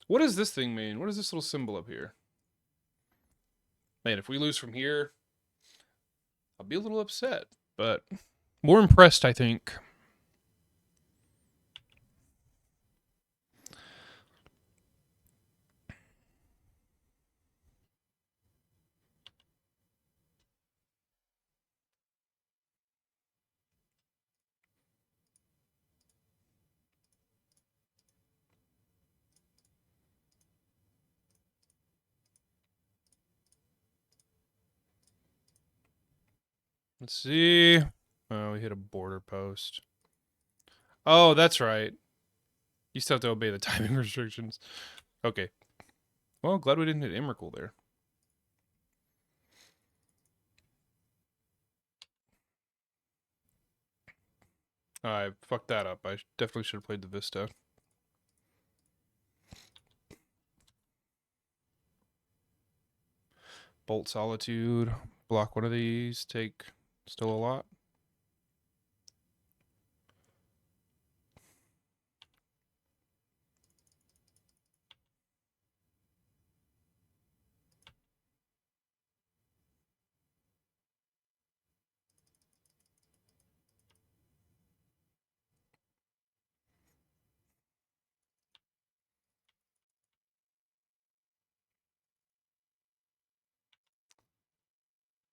What does this thing mean? What is this little symbol up here? Man, if we lose from here, I'll be a little upset, but more impressed, I think. Let's see. Oh, we hit a border post. Oh, that's right. You still have to obey the timing restrictions. Okay. Well, glad we didn't hit Emrakul there. I fucked that up. I definitely should have played the Vista. Bolt Solitude. Block one of these. Take still a lot.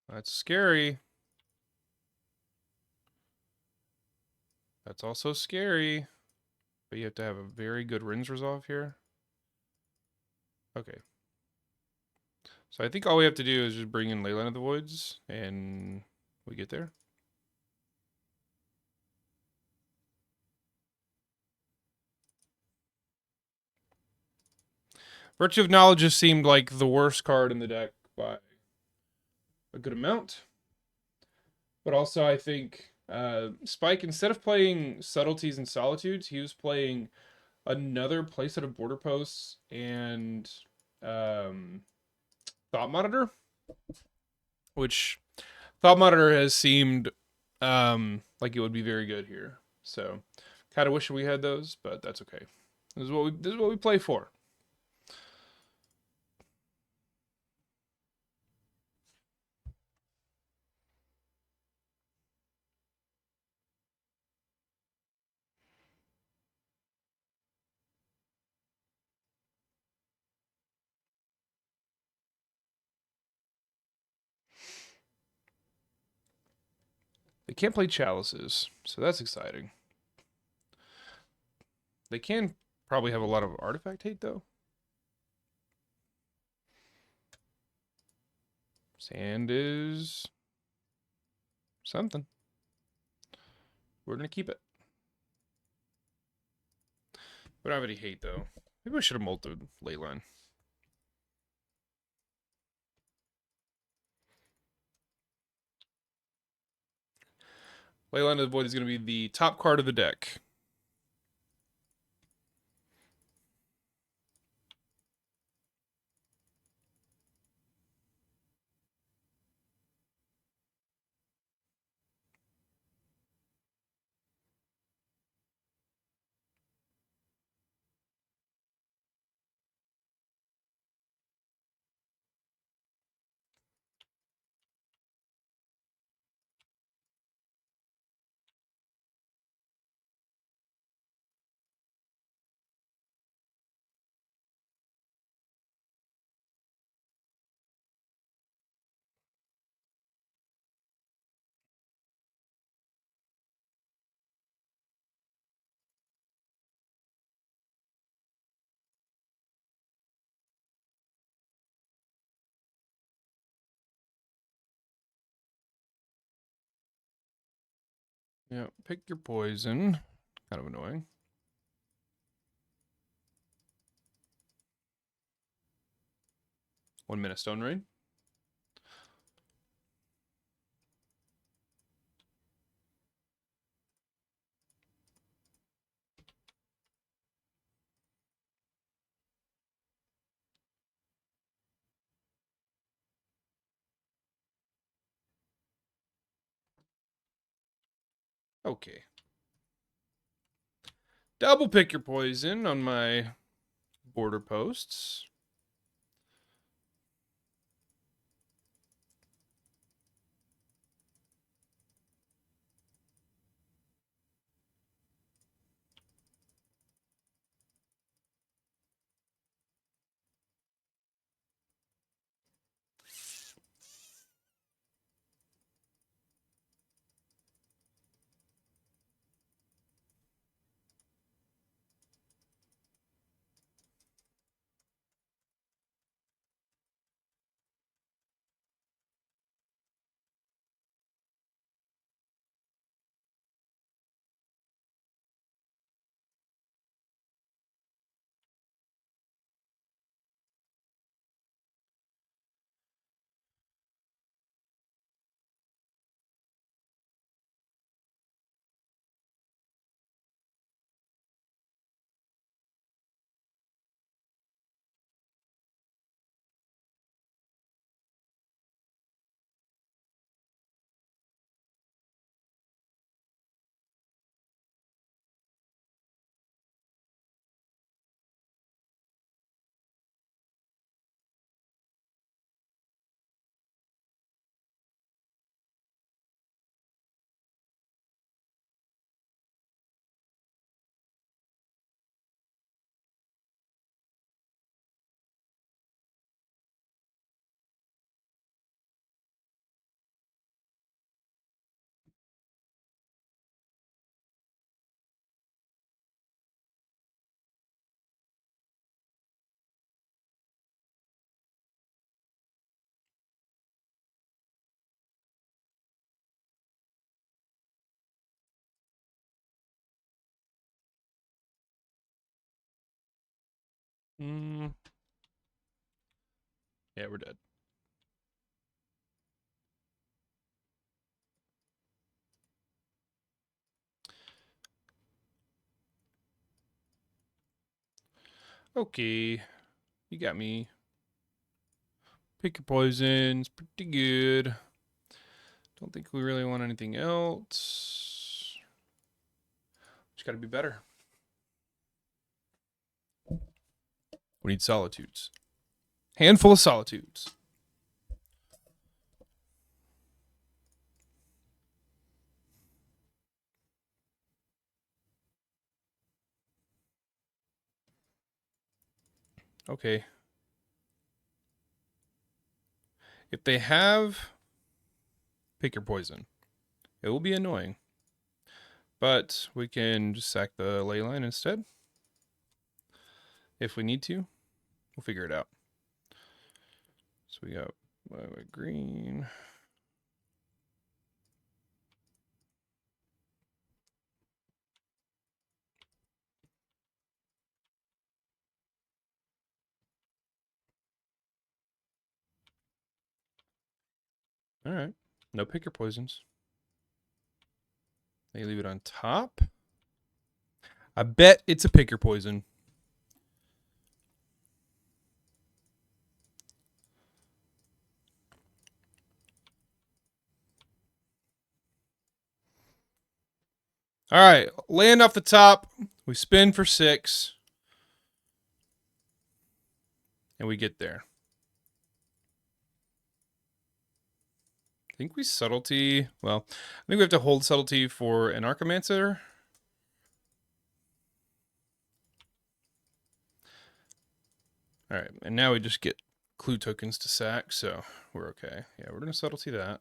That's scary. That's also scary. But you have to have a very good Rinse Resolve here. Okay. So I think all we have to do is just bring in Leyline of the Voids, and we get there. Virtue of Knowledge just seemed like the worst card in the deck by a good amount. But also, I think Spike, instead of playing Subtleties and Solitudes, he was playing another playset of Border Posts and Thought Monitor, which Thought Monitor has seemed like it would be very good here. So, kind of wish we had those, but that's okay. This is what we play for. They can't play Chalices, so that's exciting. They can probably have a lot of artifact hate, though. Sand is something. We're going to keep it. We don't have any hate, though. Maybe we should have molted Leyline. Leyline of the Void is going to be the top card of the deck. Yeah, pick your poison. Kind of annoying. One minute Stone Rain. Okay. Double pick your poison on my Border Posts. Mm. Yeah, we're dead. Okay. You got me. Pick your poisons. Pretty good. Don't think we really want anything else. Just gotta be better. We need solitudes. Handful of solitudes. Okay. If they have pick your poison, it will be annoying. But we can just sack the ley line instead. If we need to, we'll figure it out. So we got green. All right. No pick your poisons. They leave it on top. I bet it's a pick your poison. All right. Land off the top. We spin for 6. And we get there. I think we subtlety. Well, I think we have to hold subtlety for an Archimancer. All right, and now we just get clue tokens to sack, so we're okay. Yeah, we're gonna subtlety that.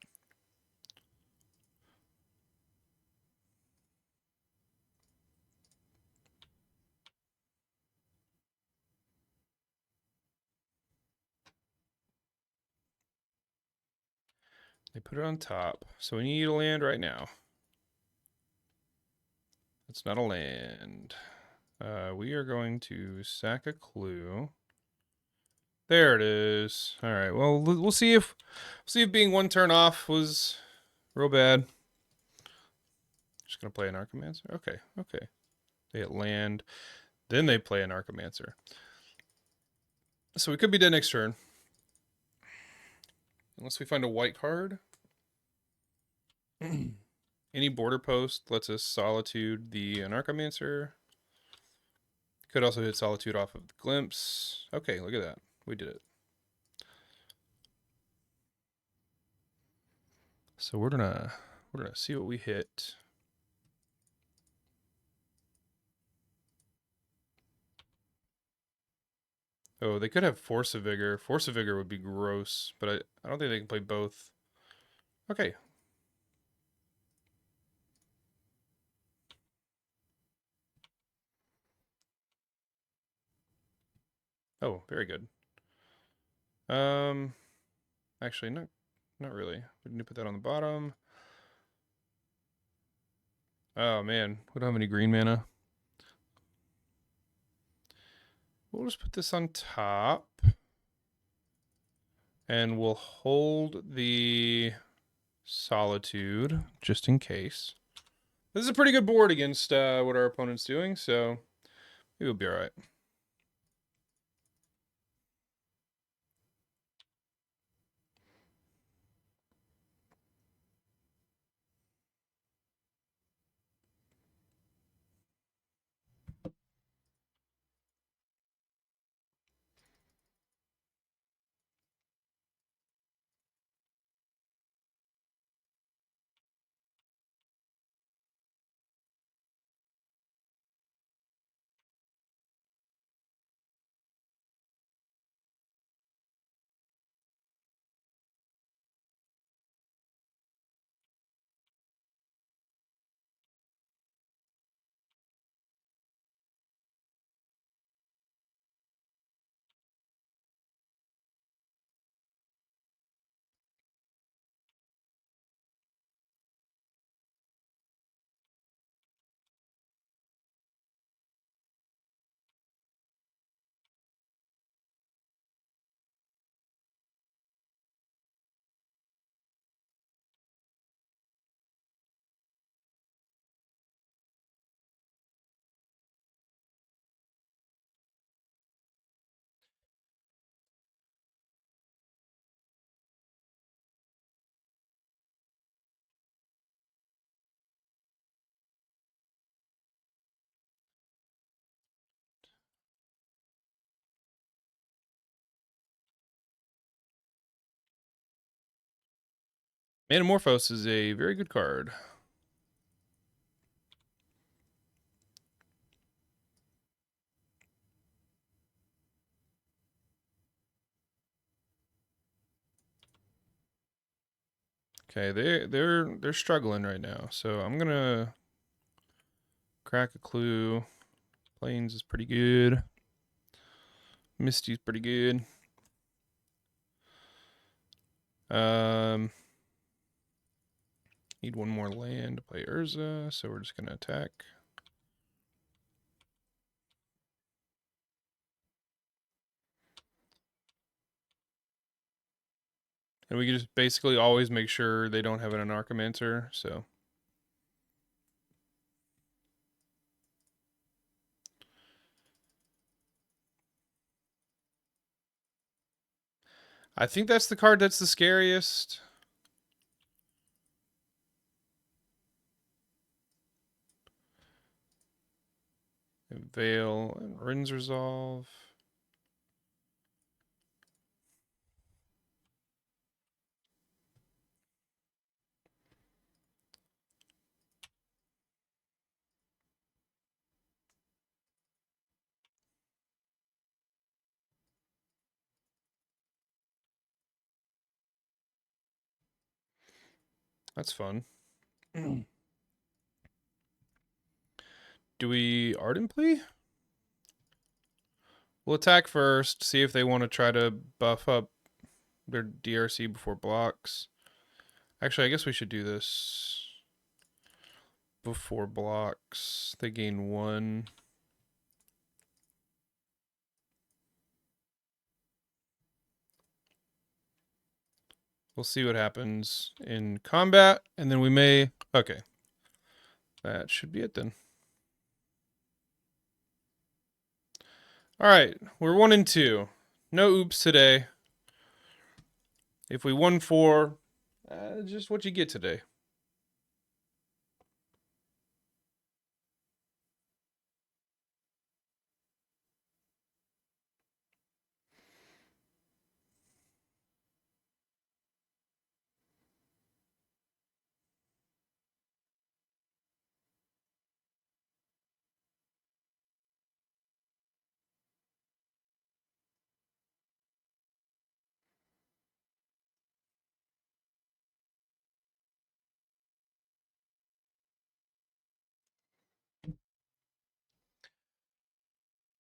They put it on top, so we need a land right now. It's not a land. We are going to sack a clue. There it is. All right. Well, we'll see if being 1 turn off was real bad. Just gonna play an Archimancer. Okay. Okay. They hit land, then they play an Archimancer. So we could be dead next turn, unless we find a white card. Any border post lets us Solitude the Anarchomancer. Could also hit Solitude off of the Glimpse. Okay, look at that. We did it. So we're gonna see what we hit. Oh, they could have Force of Vigor. Force of Vigor would be gross, but I don't think they can play both. Okay. Oh, very good. Actually, not really. We need to put that on the bottom. Oh man, we don't have any green mana. We'll just put this on top. And we'll hold the Solitude just in case. This is a pretty good board against what our opponent's doing, so maybe we'll be all right. Manamorphose is a very good card. Okay, they're struggling right now, so I'm gonna crack a clue. Plains is pretty good. Misty's pretty good. Need one more land to play Urza, so we're just gonna attack. And we can just basically always make sure they don't have an Anarchomancer, so. I think that's the card that's the scariest. Veil and Rin's Resolve. That's fun. Do we Ardent Plea? We'll attack first, see if they want to try to buff up their DRC before blocks. Actually, I guess we should do this before blocks. They gain 1. We'll see what happens in combat, and then we may... Okay. That should be it then. Alright, we're 1 and 2. No oops today. If we won 4, just what you get today.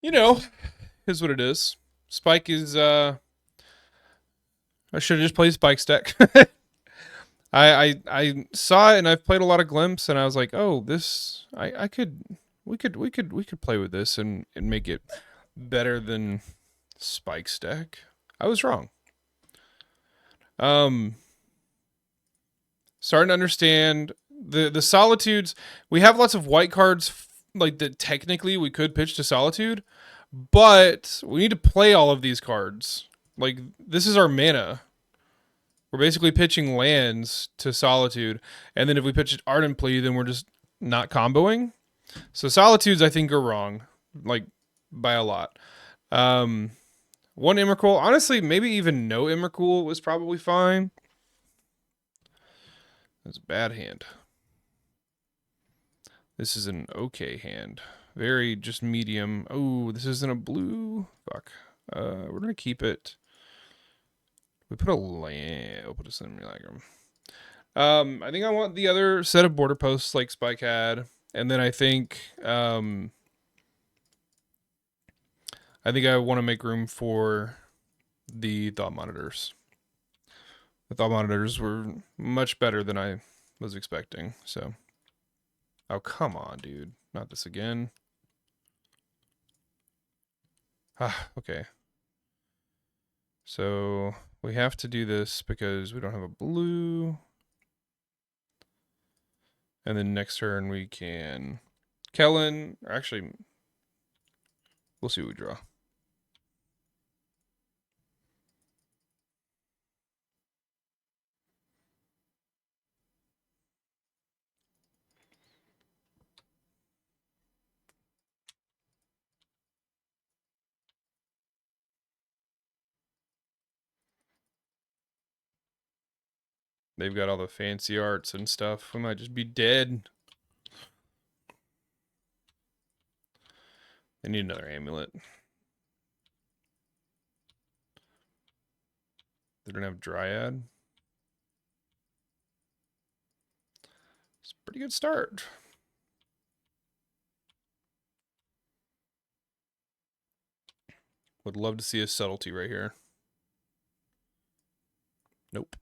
You know, is what it is. Spike is, I should have just played Spike's deck. I saw it and I've played a lot of Glimpse and I was like, oh, this I could we could play with this and make it better than Spike's deck. I was wrong. Starting to understand the solitudes. We have lots of white cards like that technically we could pitch to solitude, but we need to play all of these cards. Like this is our mana. We're basically pitching lands to Solitude, and then if we pitch Ardent Plea, then we're just not comboing. So Solitudes, I think, are wrong, like by a lot. One Emrakul, honestly, maybe even no Emrakul was probably fine. That's a bad hand. This is an okay hand. Very just medium. Oh, this isn't a blue. Fuck. We're gonna keep it. We put a land. We'll put a simulacrum. I think I want the other set of border posts like Spike had, and then I think I want to make room for the thought monitors. The thought monitors were much better than I was expecting. So, oh come on, dude, not this again. Ah, okay. So we have to do this because we don't have a blue. And then next turn we can Kellen. Or actually, we'll see what we draw. They've got all the fancy arts and stuff. We might just be dead. They need another amulet. They don't have Dryad. It's a pretty good start. Would love to see a subtlety right here. Nope.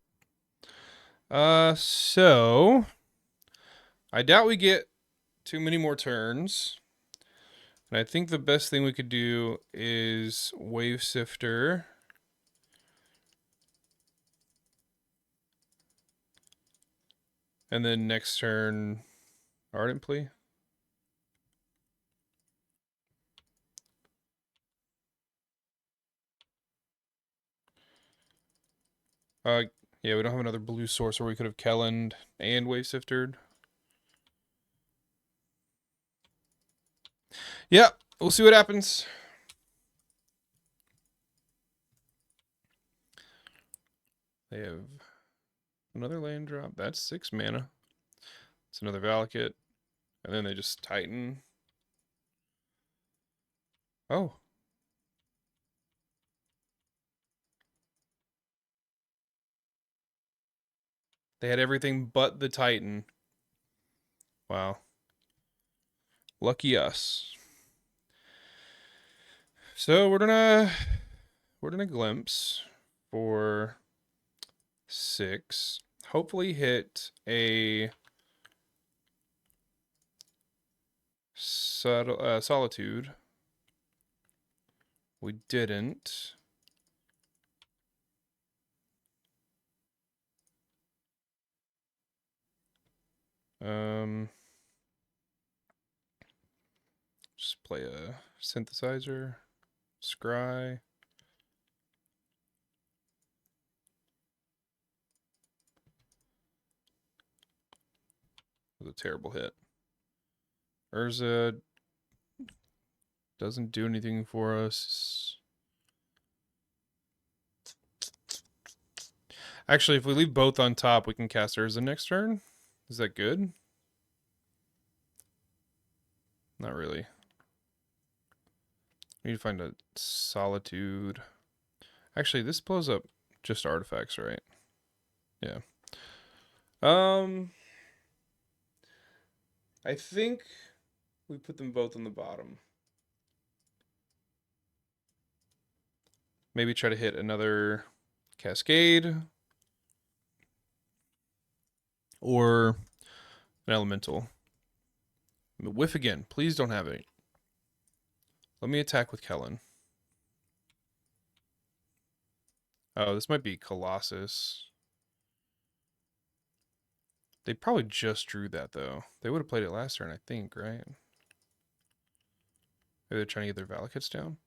So I doubt we get too many more turns. And I think the best thing we could do is Wave Sifter. And then next turn, Ardent Plea. Yeah, we don't have another blue source where we could have Kellened and Wave Siftered. Yeah, we'll see what happens. They have another land drop. That's 6 mana. It's another Valakut. And then they just Titan. Oh. They had everything but the Titan. Wow. Lucky us. So we're gonna glimpse for 6. Hopefully hit a solitude. We didn't. Just play a synthesizer, scry. It was a terrible hit. Urza doesn't do anything for us. Actually, if we leave both on top, we can cast Urza next turn. Is that good? Not really. We need to find a solitude. Actually, this blows up just artifacts, right? Yeah. I think we put them both on the bottom. Maybe try to hit another Cascade. Or an Elemental. Whiff again. Please don't have it. Let me attack with Kellen. Oh, this might be Colossus. They probably just drew that, though. They would have played it last turn, I think, right? Maybe they're trying to get their Valakuts down.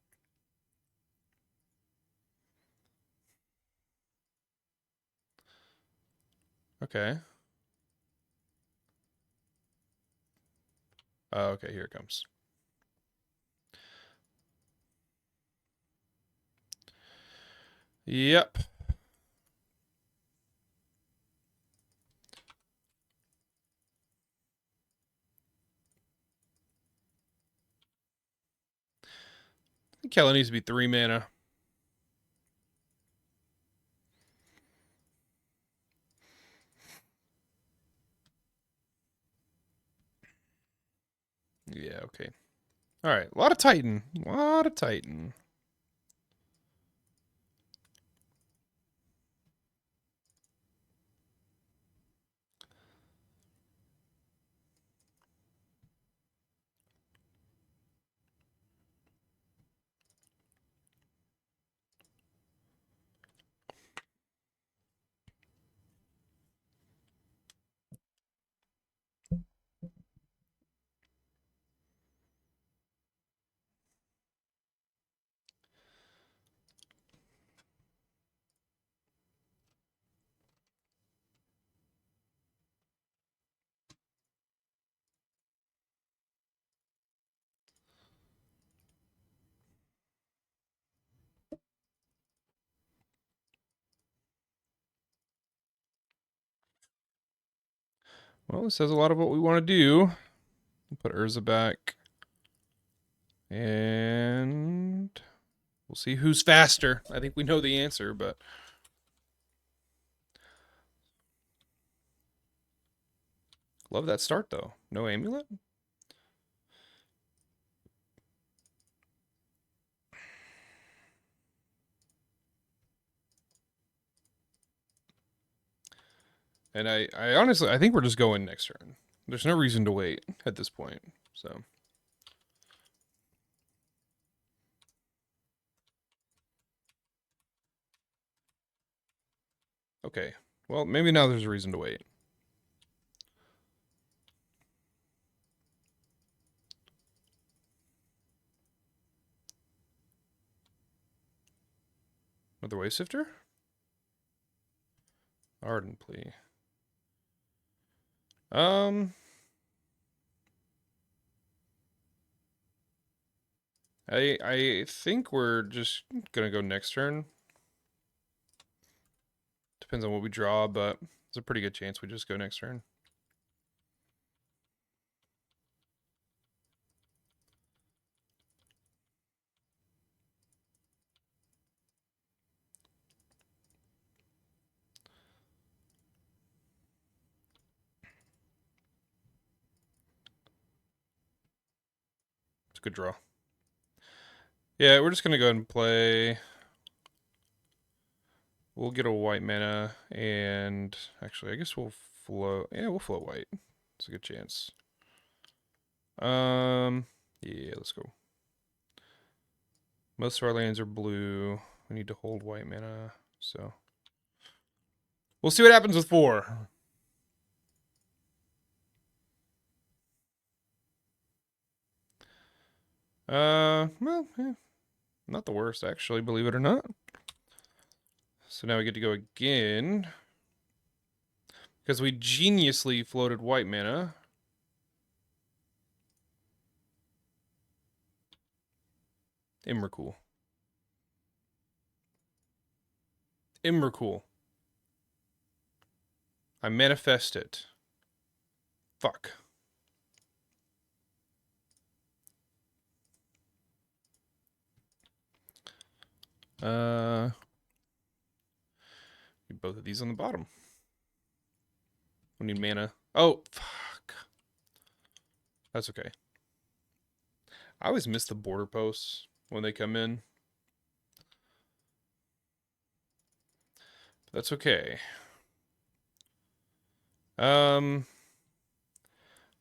Okay. Oh, okay, here it comes. Yep. Kellen needs to be 3 mana. Yeah, okay. Alright, a lot of Titan. A lot of Titan. Well, this says a lot of what we want to do. Put Urza back. And we'll see who's faster. I think we know the answer, but... Love that start, though. No amulet? And I honestly, I think we're just going next turn. There's no reason to wait at this point, so... Okay. Well, maybe now there's a reason to wait. Another wave sifter? Ardent plea. I think we're just gonna go next turn. Depends on what we draw, but it's a pretty good chance we just go next turn. It's a good draw. Yeah, we're just gonna go ahead and play. We'll get a white mana, and actually, I guess we'll float. Yeah, we'll float white. It's a good chance. Yeah, let's go. Most of our lands are blue. We need to hold white mana, so we'll see what happens with 4. Well, yeah, not the worst actually, believe it or not. So now we get to go again. Because we geniusly floated white mana. Immercool. Immercool. I manifest it. Fuck. Need both of these on the bottom. We need mana. Oh, fuck. That's okay. I always miss the border posts when they come in. That's okay. I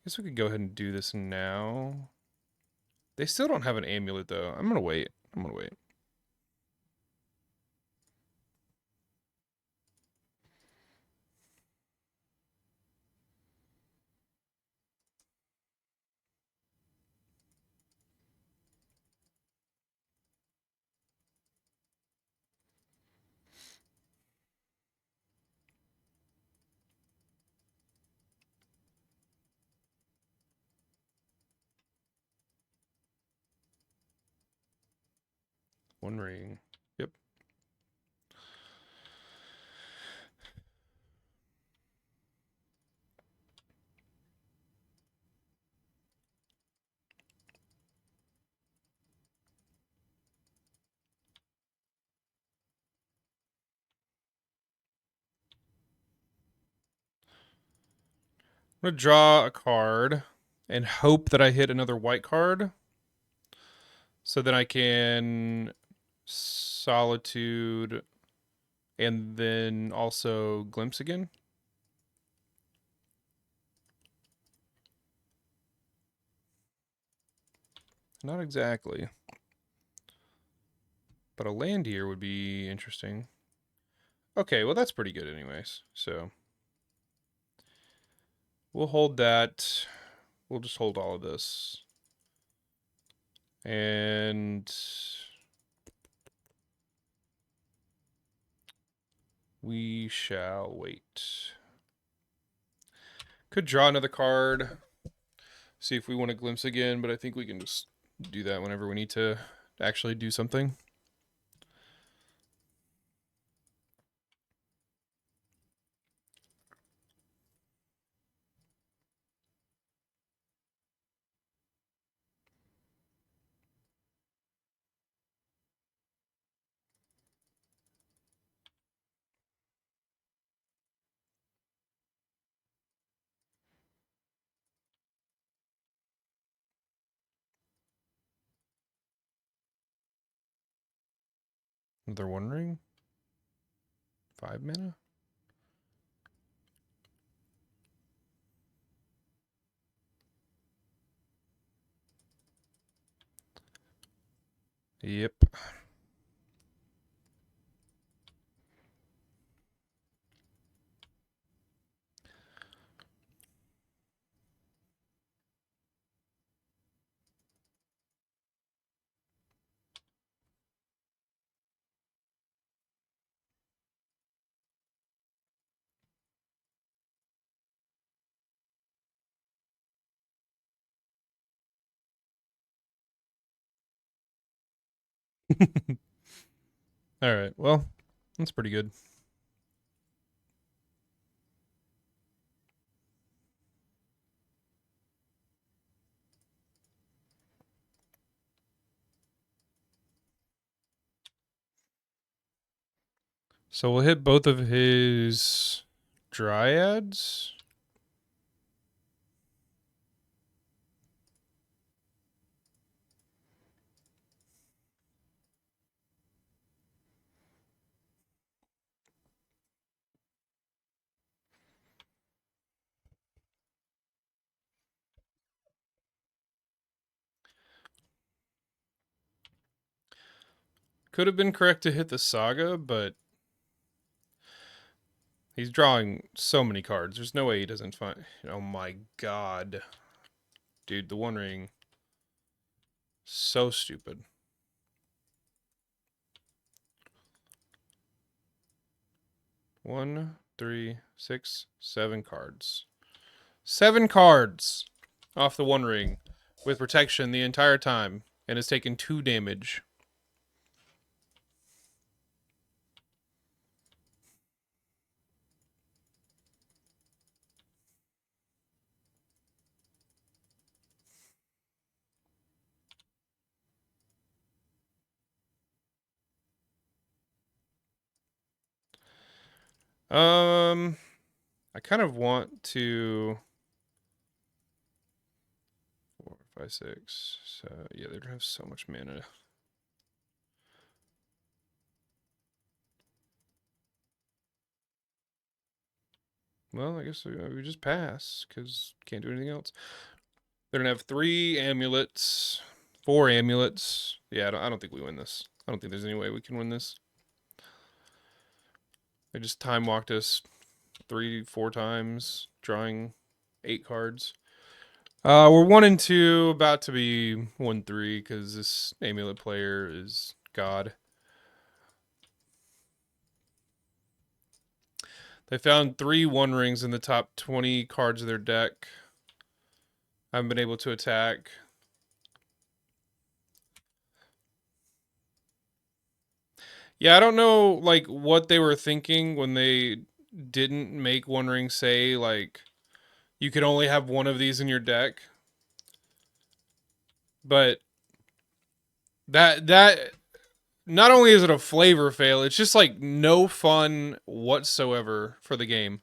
guess we could go ahead and do this now. They still don't have an amulet, though. I'm gonna wait. I'm gonna wait. One ring. Yep. I'm gonna draw a card and hope that I hit another white card. So then I can Solitude and then also Glimpse again. Not exactly. But a land here would be interesting. Okay, well that's pretty good anyways. So we'll hold that. We'll just hold all of this. And we shall wait. Could draw another card. See if we want to Glimpse again, but I think we can just do that whenever we need to actually do something. Another One Ring. 5 mana. Yep. All right. Well, that's pretty good. So we'll hit both of his dryads. Could have been correct to hit the saga, but he's drawing so many cards. There's no way he doesn't find. Oh my god. Dude, the One Ring. So stupid. 1, 3, 6, 7 cards. 7 cards off the One Ring with protection the entire time and has taken 2 damage. I kind of want to 4, 5, 6. So yeah, they don't have so much mana. Well, I guess we just pass because can't do anything else. They're gonna have 3 amulets, 4 amulets. Yeah, I don't think we win this. I don't think there's any way we can win this. They just time walked us 3, 4 times, drawing 8 cards. We're 1 and 2, about to be 1-3 because this amulet player is god. They found 3 One Rings in the top 20 cards of their deck. I haven't been able to attack. Yeah, I don't know like what they were thinking when they didn't make One Ring say like you could only have one of these in your deck. But that not only is it a flavor fail, it's just like no fun whatsoever for the game.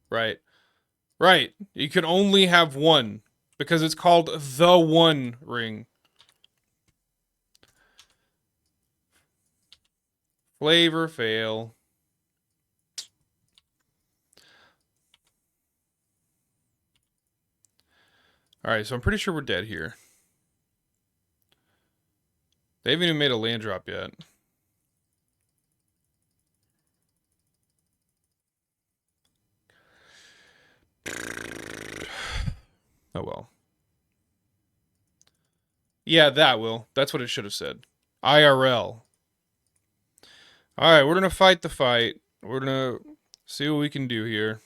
Right. Right. You can only have one because it's called the One Ring. Flavor fail. All right, so I'm pretty sure we're dead here. They haven't even made a land drop yet. Oh well. Yeah, that will. That's what it should have said. IRL. All right, we're gonna fight the fight. We're gonna see what we can do here.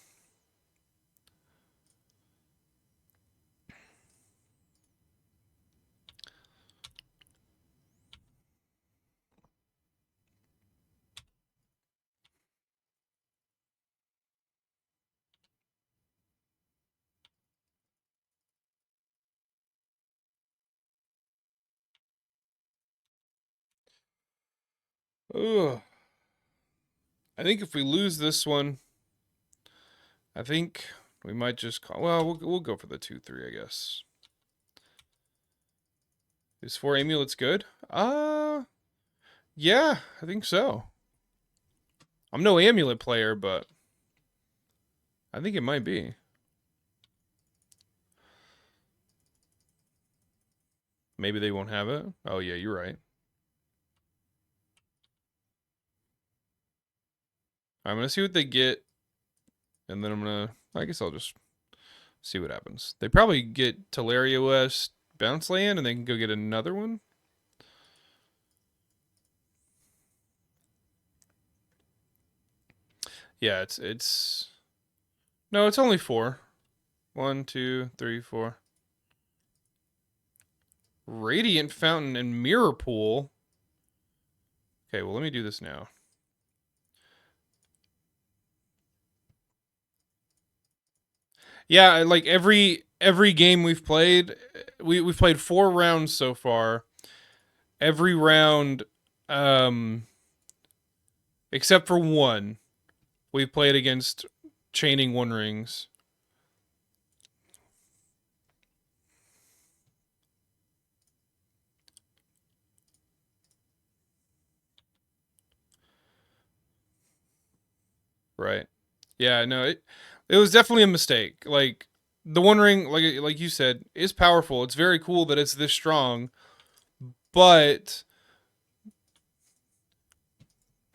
Ugh. I think if we lose this one, I think We might just call. Well, we'll go for the 2/3, I guess. Is 4 amulets good? Yeah, I think so. I'm no amulet player, but I think it might be. Maybe they won't have it. Oh yeah, you're right. I'm gonna see what they get, and then I guess I'll just see what happens. They probably get Teleria West, Bounce Land, and they can go get another one. Yeah, it's no, it's only 4. 1, 2, 3, 4. Radiant Fountain and Mirror Pool. Okay, well let me do this now. Yeah, like every game we've played, we've played 4 rounds so far. Every round, except for one, we've played against chaining One Rings. Right. Yeah, no, it was definitely a mistake. Like the One Ring, like you said, is powerful. It's very cool that it's this strong, but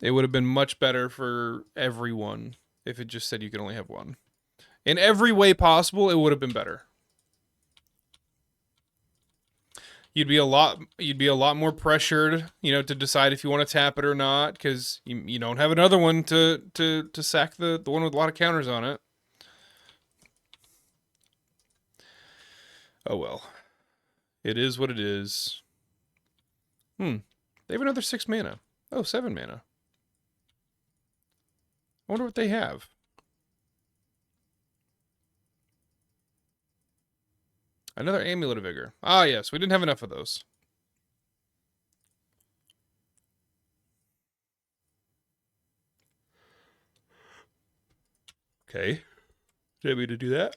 it would have been much better for everyone if it just said you could only have one. In every way possible, it would have been better. You'd be a lot more pressured, to decide if you want to tap it or not, because you don't have another one to sack the one with a lot of counters on it. Oh well. It is what it is. They have another 6 mana. Oh, 7 mana. I wonder what they have. Another Amulet of Vigor. Ah, yes, we didn't have enough of those. Okay. Do you want me to do that?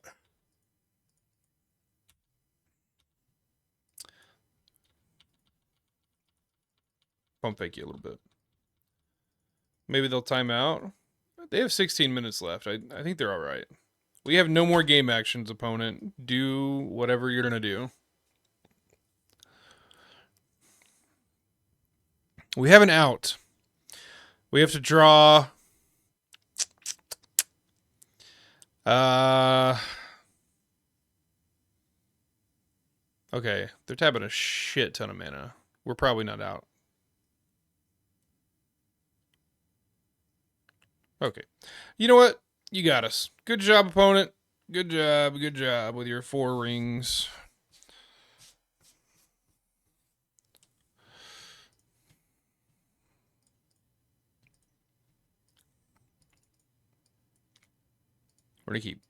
Pump fake you a little bit. Maybe they'll time out. They have 16 minutes left. I think they're all right. We have no more game actions, opponent. Do whatever you're going to do. We have an out. We have to draw. Okay. They're tapping a shit ton of mana. We're probably not out. Okay. You know what? You got us. Good job, opponent. Good job. Good job with your 4 rings. We're going to keep.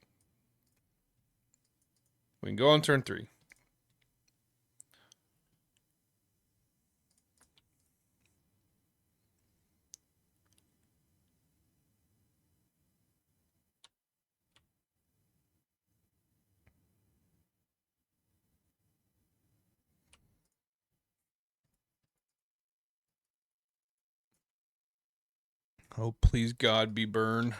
We can go on turn 3. Oh, please, God, be burn.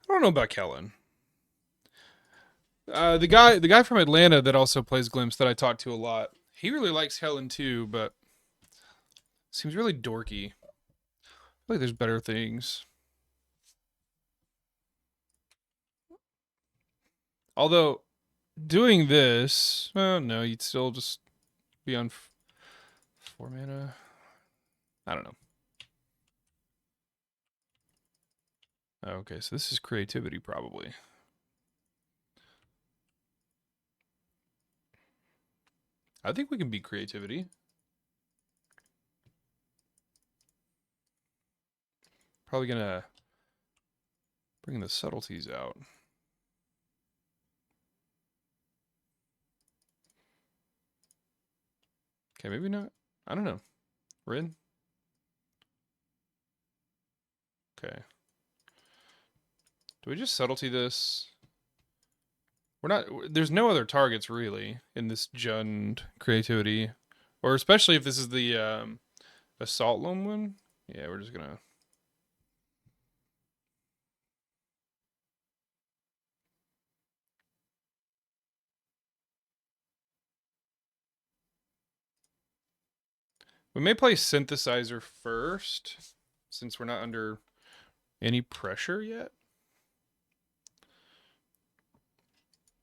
I don't know about Kellen. The guy from Atlanta that also plays Glimpse that I talk to a lot. He really likes Helen too, but seems really dorky. I feel like there's better things. Although doing this, no, you'd still just be on 4 mana. I don't know. Okay, so this is creativity probably. I think we can beat creativity. Probably gonna bring the subtleties out. Okay, maybe not. I don't know. Rin? Okay. Do we just subtlety this? We're not. There's no other targets really in this Jund creativity, or especially if this is the assault loam one. Yeah, we're just gonna. We may play synthesizer first, since we're not under any pressure yet.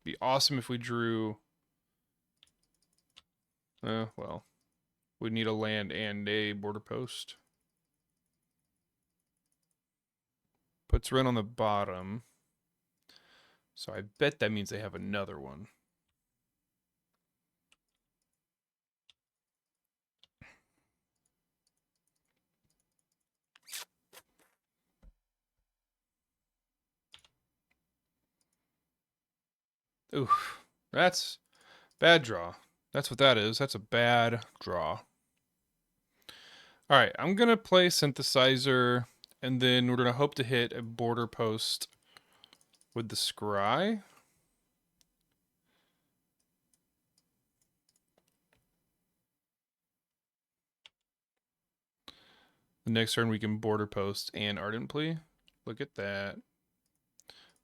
Be awesome if we drew. Well, we'd need a land and a border post. Puts Ren on the bottom. So I bet that means they have another one. Oof. That's bad draw. That's what that is. That's a bad draw. All right, I'm going to play synthesizer, and then we're going to hope to hit a border post with the scry. The next turn we can border post and ardent plea. Look at that.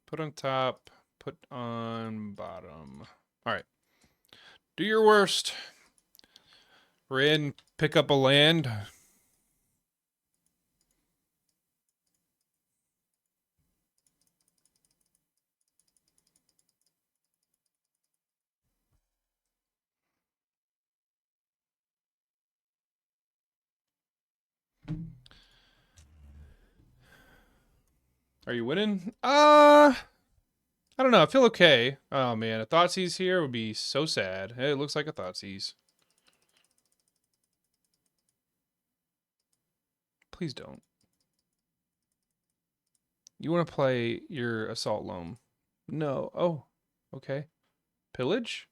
Put on top, put on bottom. All right. Do your worst. Rin, pick up a land. Are you winning? I don't know. I feel okay. Oh man, a Thoughtseize here would be so sad. Hey, it looks like a Thoughtseize. Please don't. You want to play your Assault Loam? No. Oh, okay. Pillage?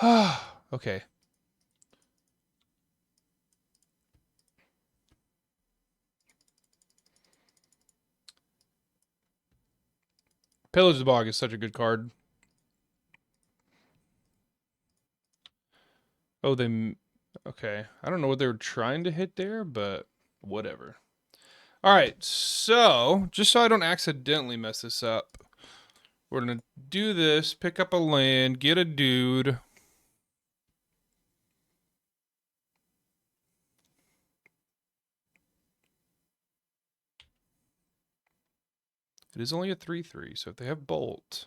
Okay. Pillage the Bog is such a good card. Oh, they. Okay. I don't know what they were trying to hit there, but whatever. All right. So, just so I don't accidentally mess this up, we're going to do this, pick up a land, get a dude. It is only a 3/3, so if they have Bolt.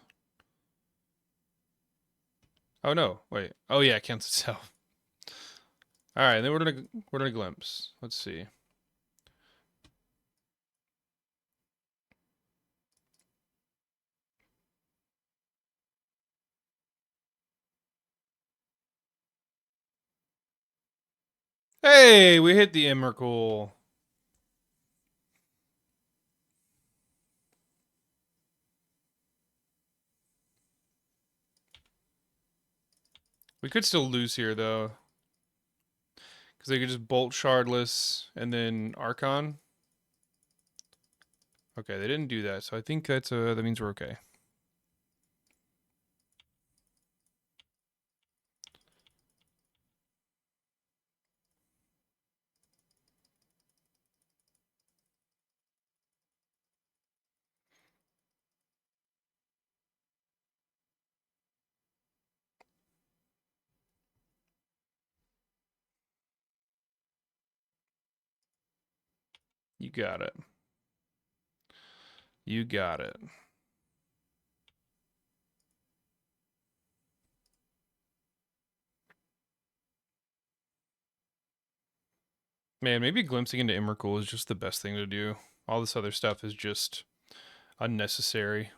Oh no, wait. Oh yeah, it counts itself. All right, then we're gonna glimpse. Let's see. Hey, we hit the Emrakul. We could still lose here though, because they could just Bolt Shardless and then Archon. Okay, they didn't do that, so I think that means we're okay. You got it. You got it. Man, maybe glimpsing into Emrakul is just the best thing to do. All this other stuff is just unnecessary.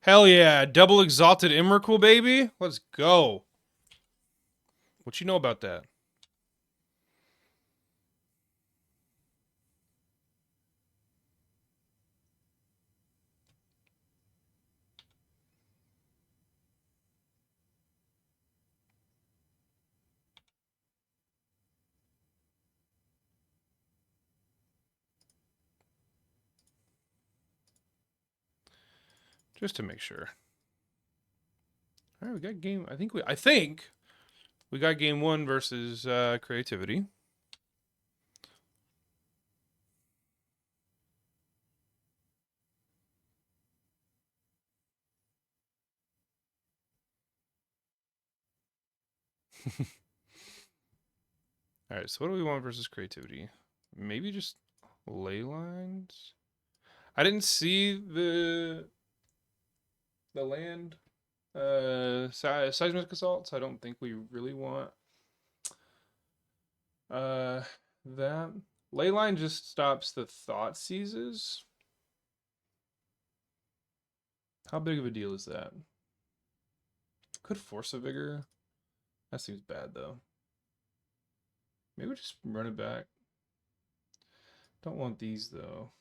Hell yeah, double exalted Emrakul, baby. Let's go. What you know about that? Just to make sure. All right, we got game. I think we got game one versus creativity. All right, so what do we want versus creativity? Maybe just ley lines. I didn't see the land seismic assault, so I don't think we really want uh that. Ley line just stops the thought seizes. How big of a deal is that? Could force a vigor. That seems bad though. Maybe we just run it back. Don't want these though.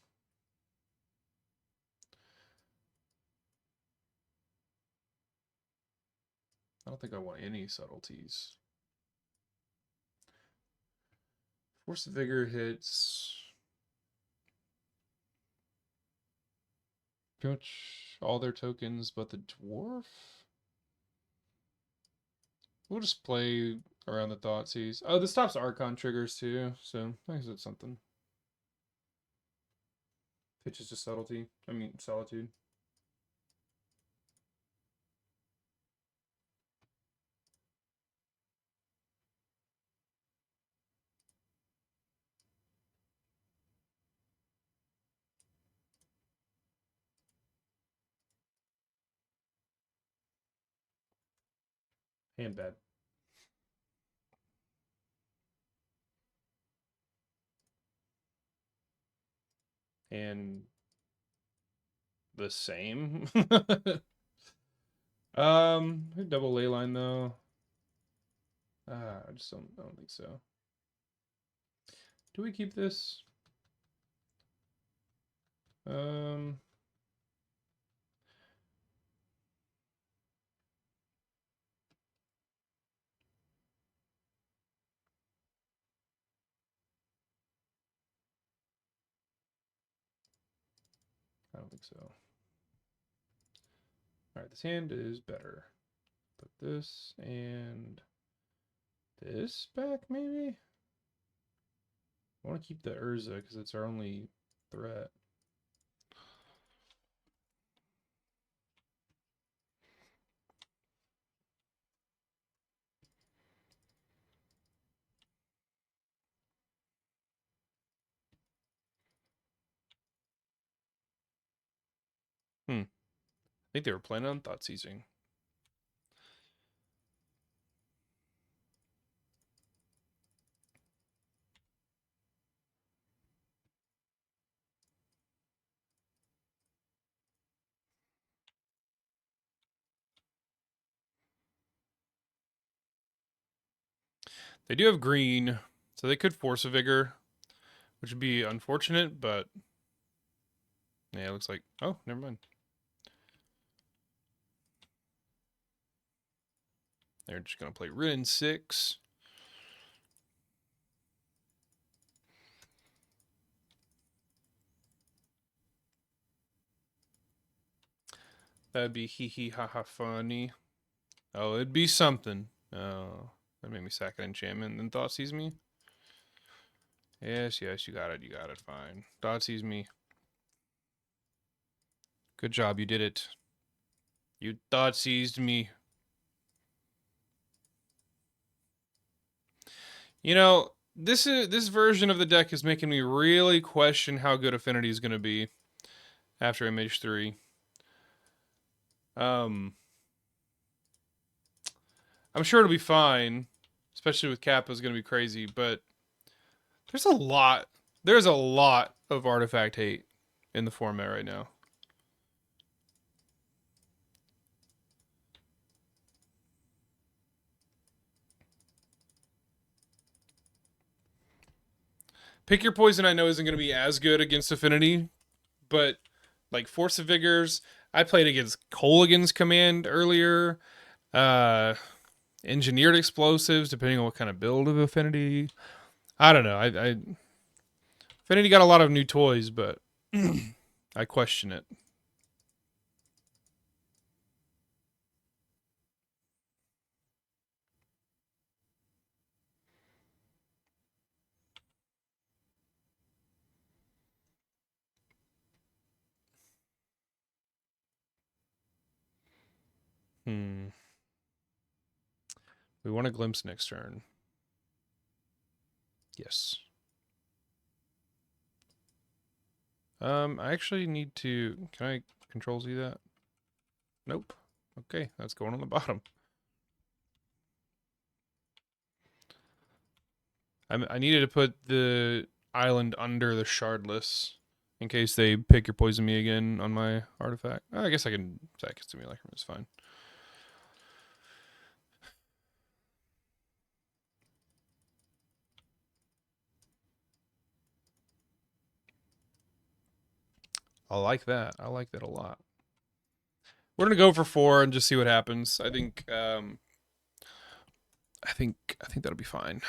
I don't think I want any subtleties. Force of Vigor hits. Pretty much all their tokens but the dwarf. We'll just play around the Thoughtseize. Oh, this stops Archon triggers too, so I guess it's something. Pitches to subtlety. I mean, solitude. Hand bad. And the same. Double ley line though. I just don't think so. Do we keep this? Um, I don't think so. All right, this hand is better. Put this and this back, maybe? I want to keep the Urza because it's our only threat. I think they were planning on thought seizing. They do have green, so they could force a vigor, which would be unfortunate, but yeah, it looks like. Oh, never mind. They're just gonna play Rin 6. That'd be hee hee ha ha funny. Oh, it'd be something. Oh, that made me sack an enchantment and then thought sees me. Yes, yes, you got it. You got it. Fine. Thought sees me. Good job. You did it. You thought seized me. You know, this version of the deck is making me really question how good Affinity is going to be after Image 3. Um, I'm sure it'll be fine, especially with Kappa's going to be crazy, but there's a lot. There's a lot of artifact hate in the format right now. Pick Your Poison I know isn't going to be as good against Affinity, but like Force of Vigors, I played against Colligan's Command earlier. Uh, Engineered Explosives, depending on what kind of build of Affinity. I don't know. I Affinity got a lot of new toys, but I question it. Hmm. We want a glimpse next turn. Yes. I actually need to. Can I Control Z that? Nope. Okay, that's going on the bottom. I needed to put the island under the Shardless in case they pick or poison me again on my artifact. I guess I can sack it to me like it's fine. I like that. I like that a lot. We're gonna go for 4 and just see what happens. I think. I think that'll be fine.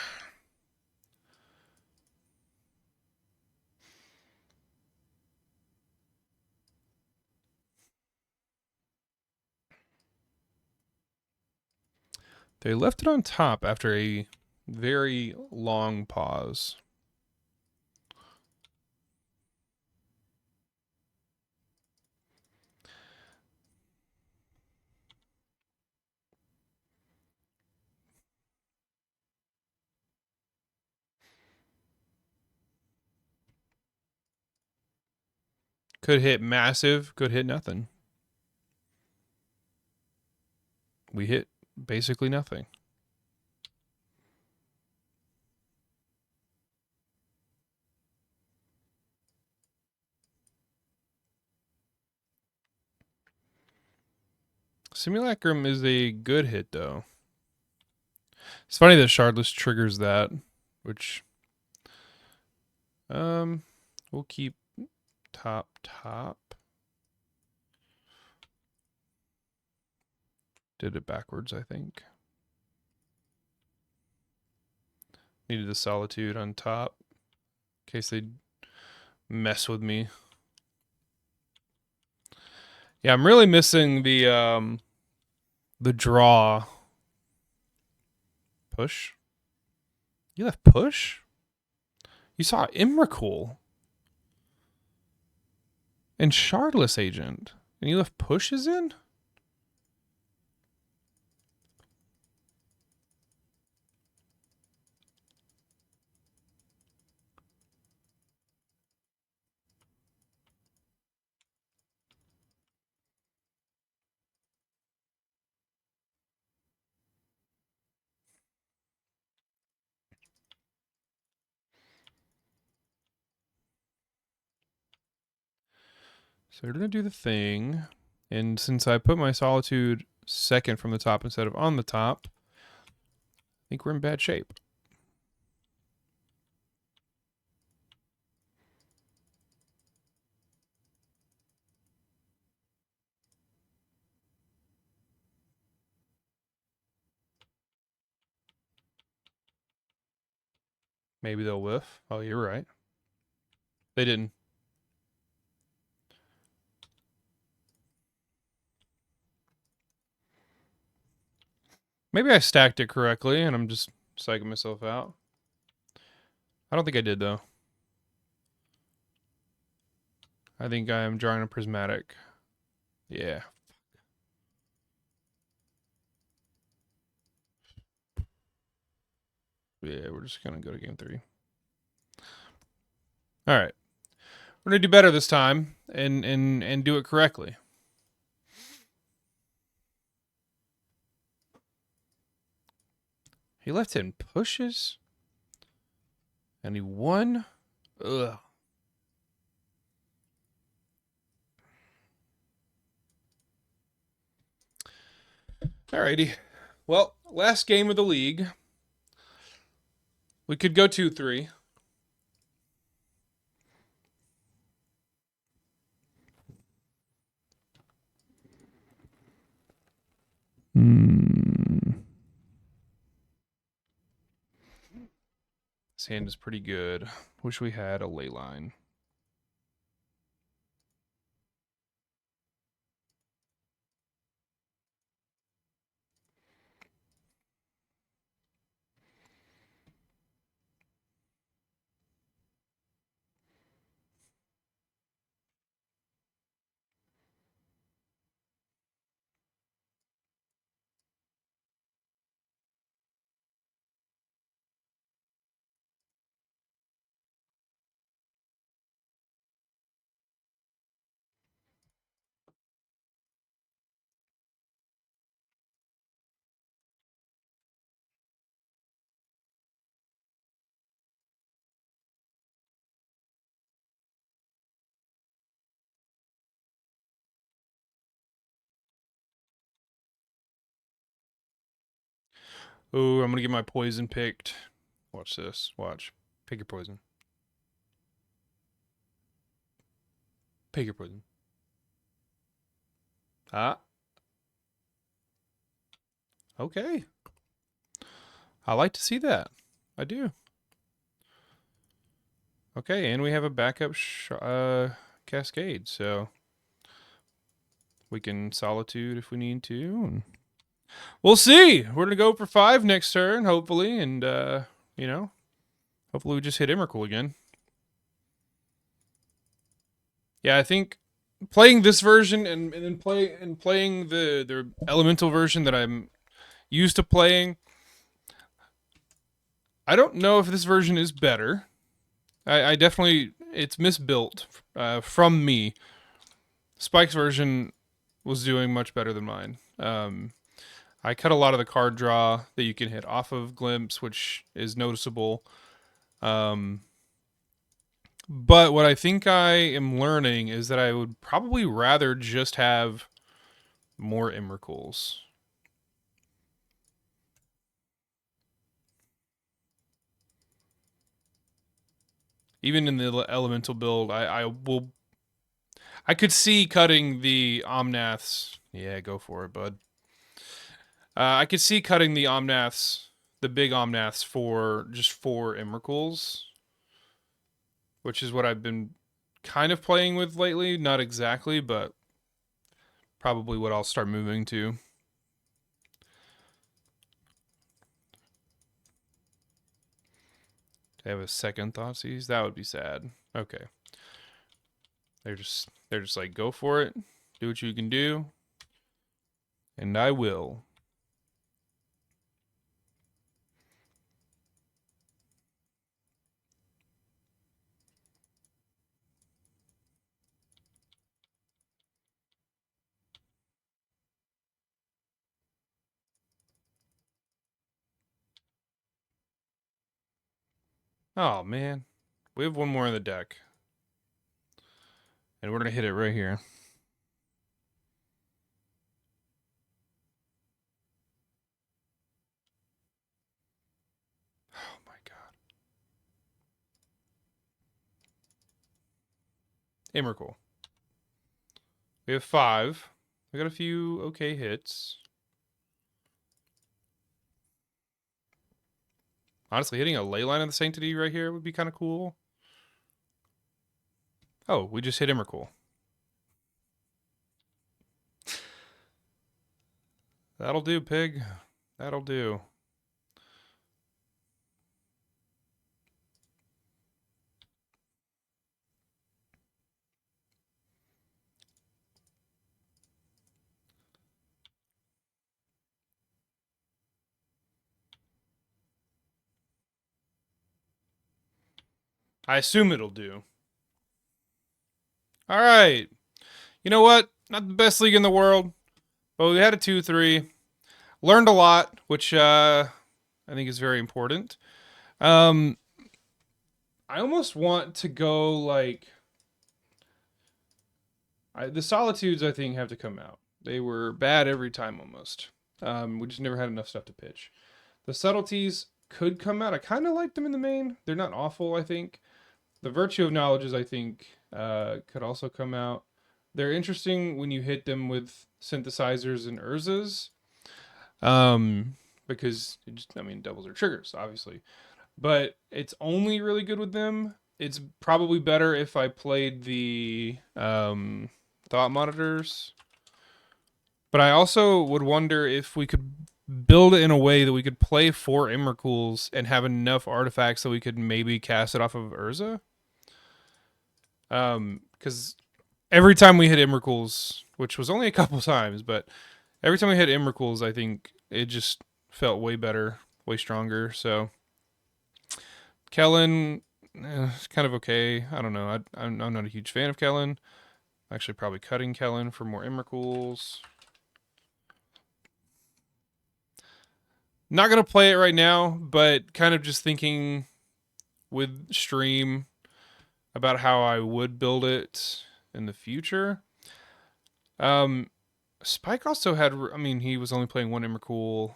They left it on top after a very long pause. Could hit massive, could hit nothing. We hit basically nothing. Simulacrum is a good hit, though. It's funny that Shardless triggers that, which we'll keep top. Did it backwards, I think. Needed the Solitude on top in case they mess with me. Yeah, I'm really missing the draw. Push. You left push? You saw Imricool and Shardless Agent, and you left pushes in? So they're going to do the thing. And since I put my Solitude second from the top instead of on the top, I think we're in bad shape. Maybe they'll whiff. Oh, you're right. They didn't. Maybe I stacked it correctly and I'm just psyching myself out. I don't think I did, though. I think I am drawing a prismatic. Yeah. Yeah, we're just gonna go to game 3. All right, we're gonna do better this time and do it correctly. He left-hand pushes, and he won. Ugh. Alrighty. Well, last game of the league. We could go 2-3. This hand is pretty good. Wish we had a ley line. Oh, I'm gonna get my poison picked. Watch this. Watch. Pick your poison. Pick your poison. Ah. Okay. I like to see that. I do. Okay, and we have a backup cascade, so we can solitude if we need to. And we'll see. We're gonna go for 5 next turn, hopefully, and you know, hopefully we just hit Emrakul again. Yeah, I think playing this version and then playing the elemental version that I'm used to playing. I don't know if this version is better. I definitely it's misbuilt from me. Spike's version was doing much better than mine. I cut a lot of the card draw that you can hit off of Glimpse, which is noticeable. But what I think I am learning is that I would probably rather just have more Emrakuls. Even in the elemental build, I could see cutting the Omnaths. Yeah, go for it, bud. I could see cutting the Omnaths, the big Omnaths, for just 4 Emrakuls, which is what I've been kind of playing with lately. Not exactly, but probably what I'll start moving to. To have a second Thoughtseize, that would be sad. Okay. They're just like, go for it. Do what you can do. And I will. Oh man. We have one more in the deck. And we're gonna hit it right here. Oh my god. Emrakul. We have 5. We got a few okay hits. Honestly, hitting a ley line of the Sanctity right here would be kind of cool. Oh, we just hit Emrakul. That'll do, pig. That'll do. I assume it'll do. All right. You know what? Not the best league in the world, but we had a 2-3. Learned a lot, which I think is very important. Um, I almost want to go like the Solitudes. I think have to come out. They were bad every time almost. We just never had enough stuff to pitch. The Subtleties could come out. I kind of like them in the main. They're not awful. I think the Virtue of Knowledges I think could also come out. They're interesting when you hit them with synthesizers and Urzas. Because it just, I mean, doubles their triggers, obviously. But it's only really good with them. It's probably better if I played the thought monitors. But I also would wonder if we could build it in a way that we could play 4 Emrakuls and have enough artifacts that we could maybe cast it off of Urza. Because every time we hit Emrakuls, which was only a couple times, but every time we hit Emrakuls, I think it just felt way better, way stronger. So Kellen, it's kind of okay. I don't know. I'm not a huge fan of Kellen. Actually, probably cutting Kellen for more Emrakuls. Not gonna play it right now, but kind of just thinking with stream about how I would build it in the future. Spike also had, I mean, he was only playing 1 Emrakul,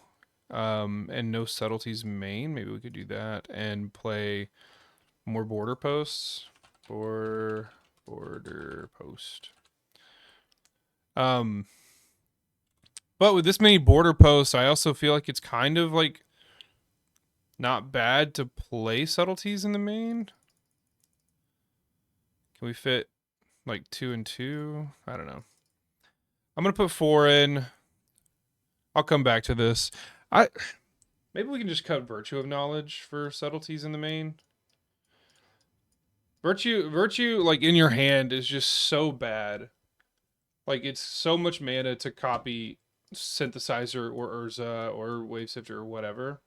and no subtleties main. Maybe we could do that and play more border posts or border post. But with this many border posts, I also feel like it's kind of like not bad to play subtleties in the main. Can we fit like 2 and 2? I don't know. I'm gonna put 4 in. I'll come back to this. Maybe we can just cut Virtue of Knowledge for subtleties in the main. Virtue, like in your hand, is just so bad. Like it's so much mana to copy Synthesizer or Urza or Wavesifter or whatever.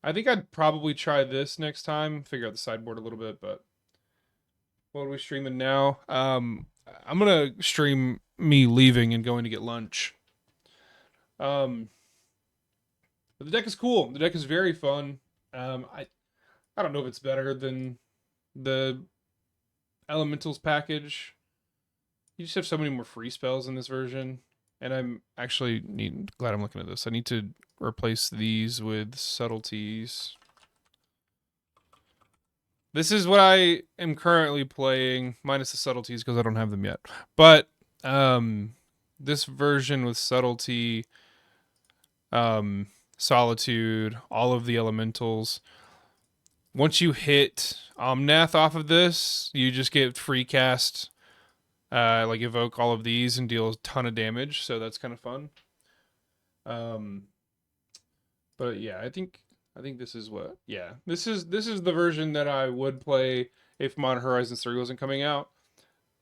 I think I'd probably try this next time. Figure out the sideboard a little bit, but what are we streaming now? I'm gonna stream me leaving and going to get lunch. But the deck is cool. The deck is very fun. I don't know if it's better than the Elementals package. You just have so many more free spells in this version. And I'm actually glad I'm looking at this. I need to replace these with subtleties. This is what I am currently playing, minus the subtleties because I don't have them yet. But this version with subtlety, solitude, all of the elementals. Once you hit Omnath off of this, you just get free cast, like evoke all of these and deal a ton of damage. So that's kind of fun. But yeah, I think this is what. Yeah, this is the version that I would play if Modern Horizons 3 wasn't coming out.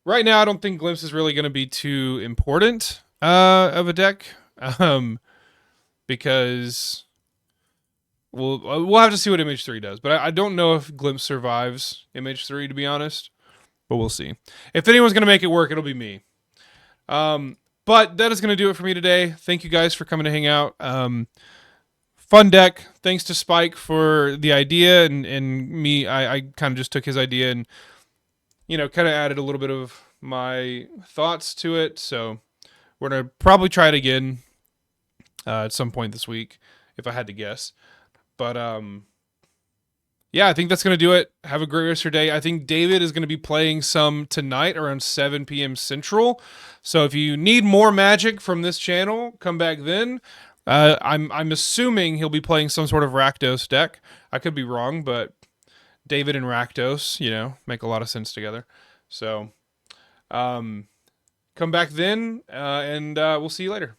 Right now, I don't think Glimpse is really going to be too important of a deck, because we'll have to see what Image 3 does. But I don't know if Glimpse survives Image 3, to be honest. But we'll see. If anyone's going to make it work, it'll be me. But that is going to do it for me today. Thank you guys for coming to hang out. Fun deck. Thanks to Spike for the idea, and me. I kind of just took his idea and, kind of added a little bit of my thoughts to it. So we're going to probably try it again at some point this week, if I had to guess. But yeah, I think that's going to do it. Have a great rest of your day. I think David is going to be playing some tonight around 7 p.m. Central. So if you need more Magic from this channel, come back then. I'm assuming he'll be playing some sort of Rakdos deck. I could be wrong, but David and Rakdos, make a lot of sense together. So come back then, and we'll see you later.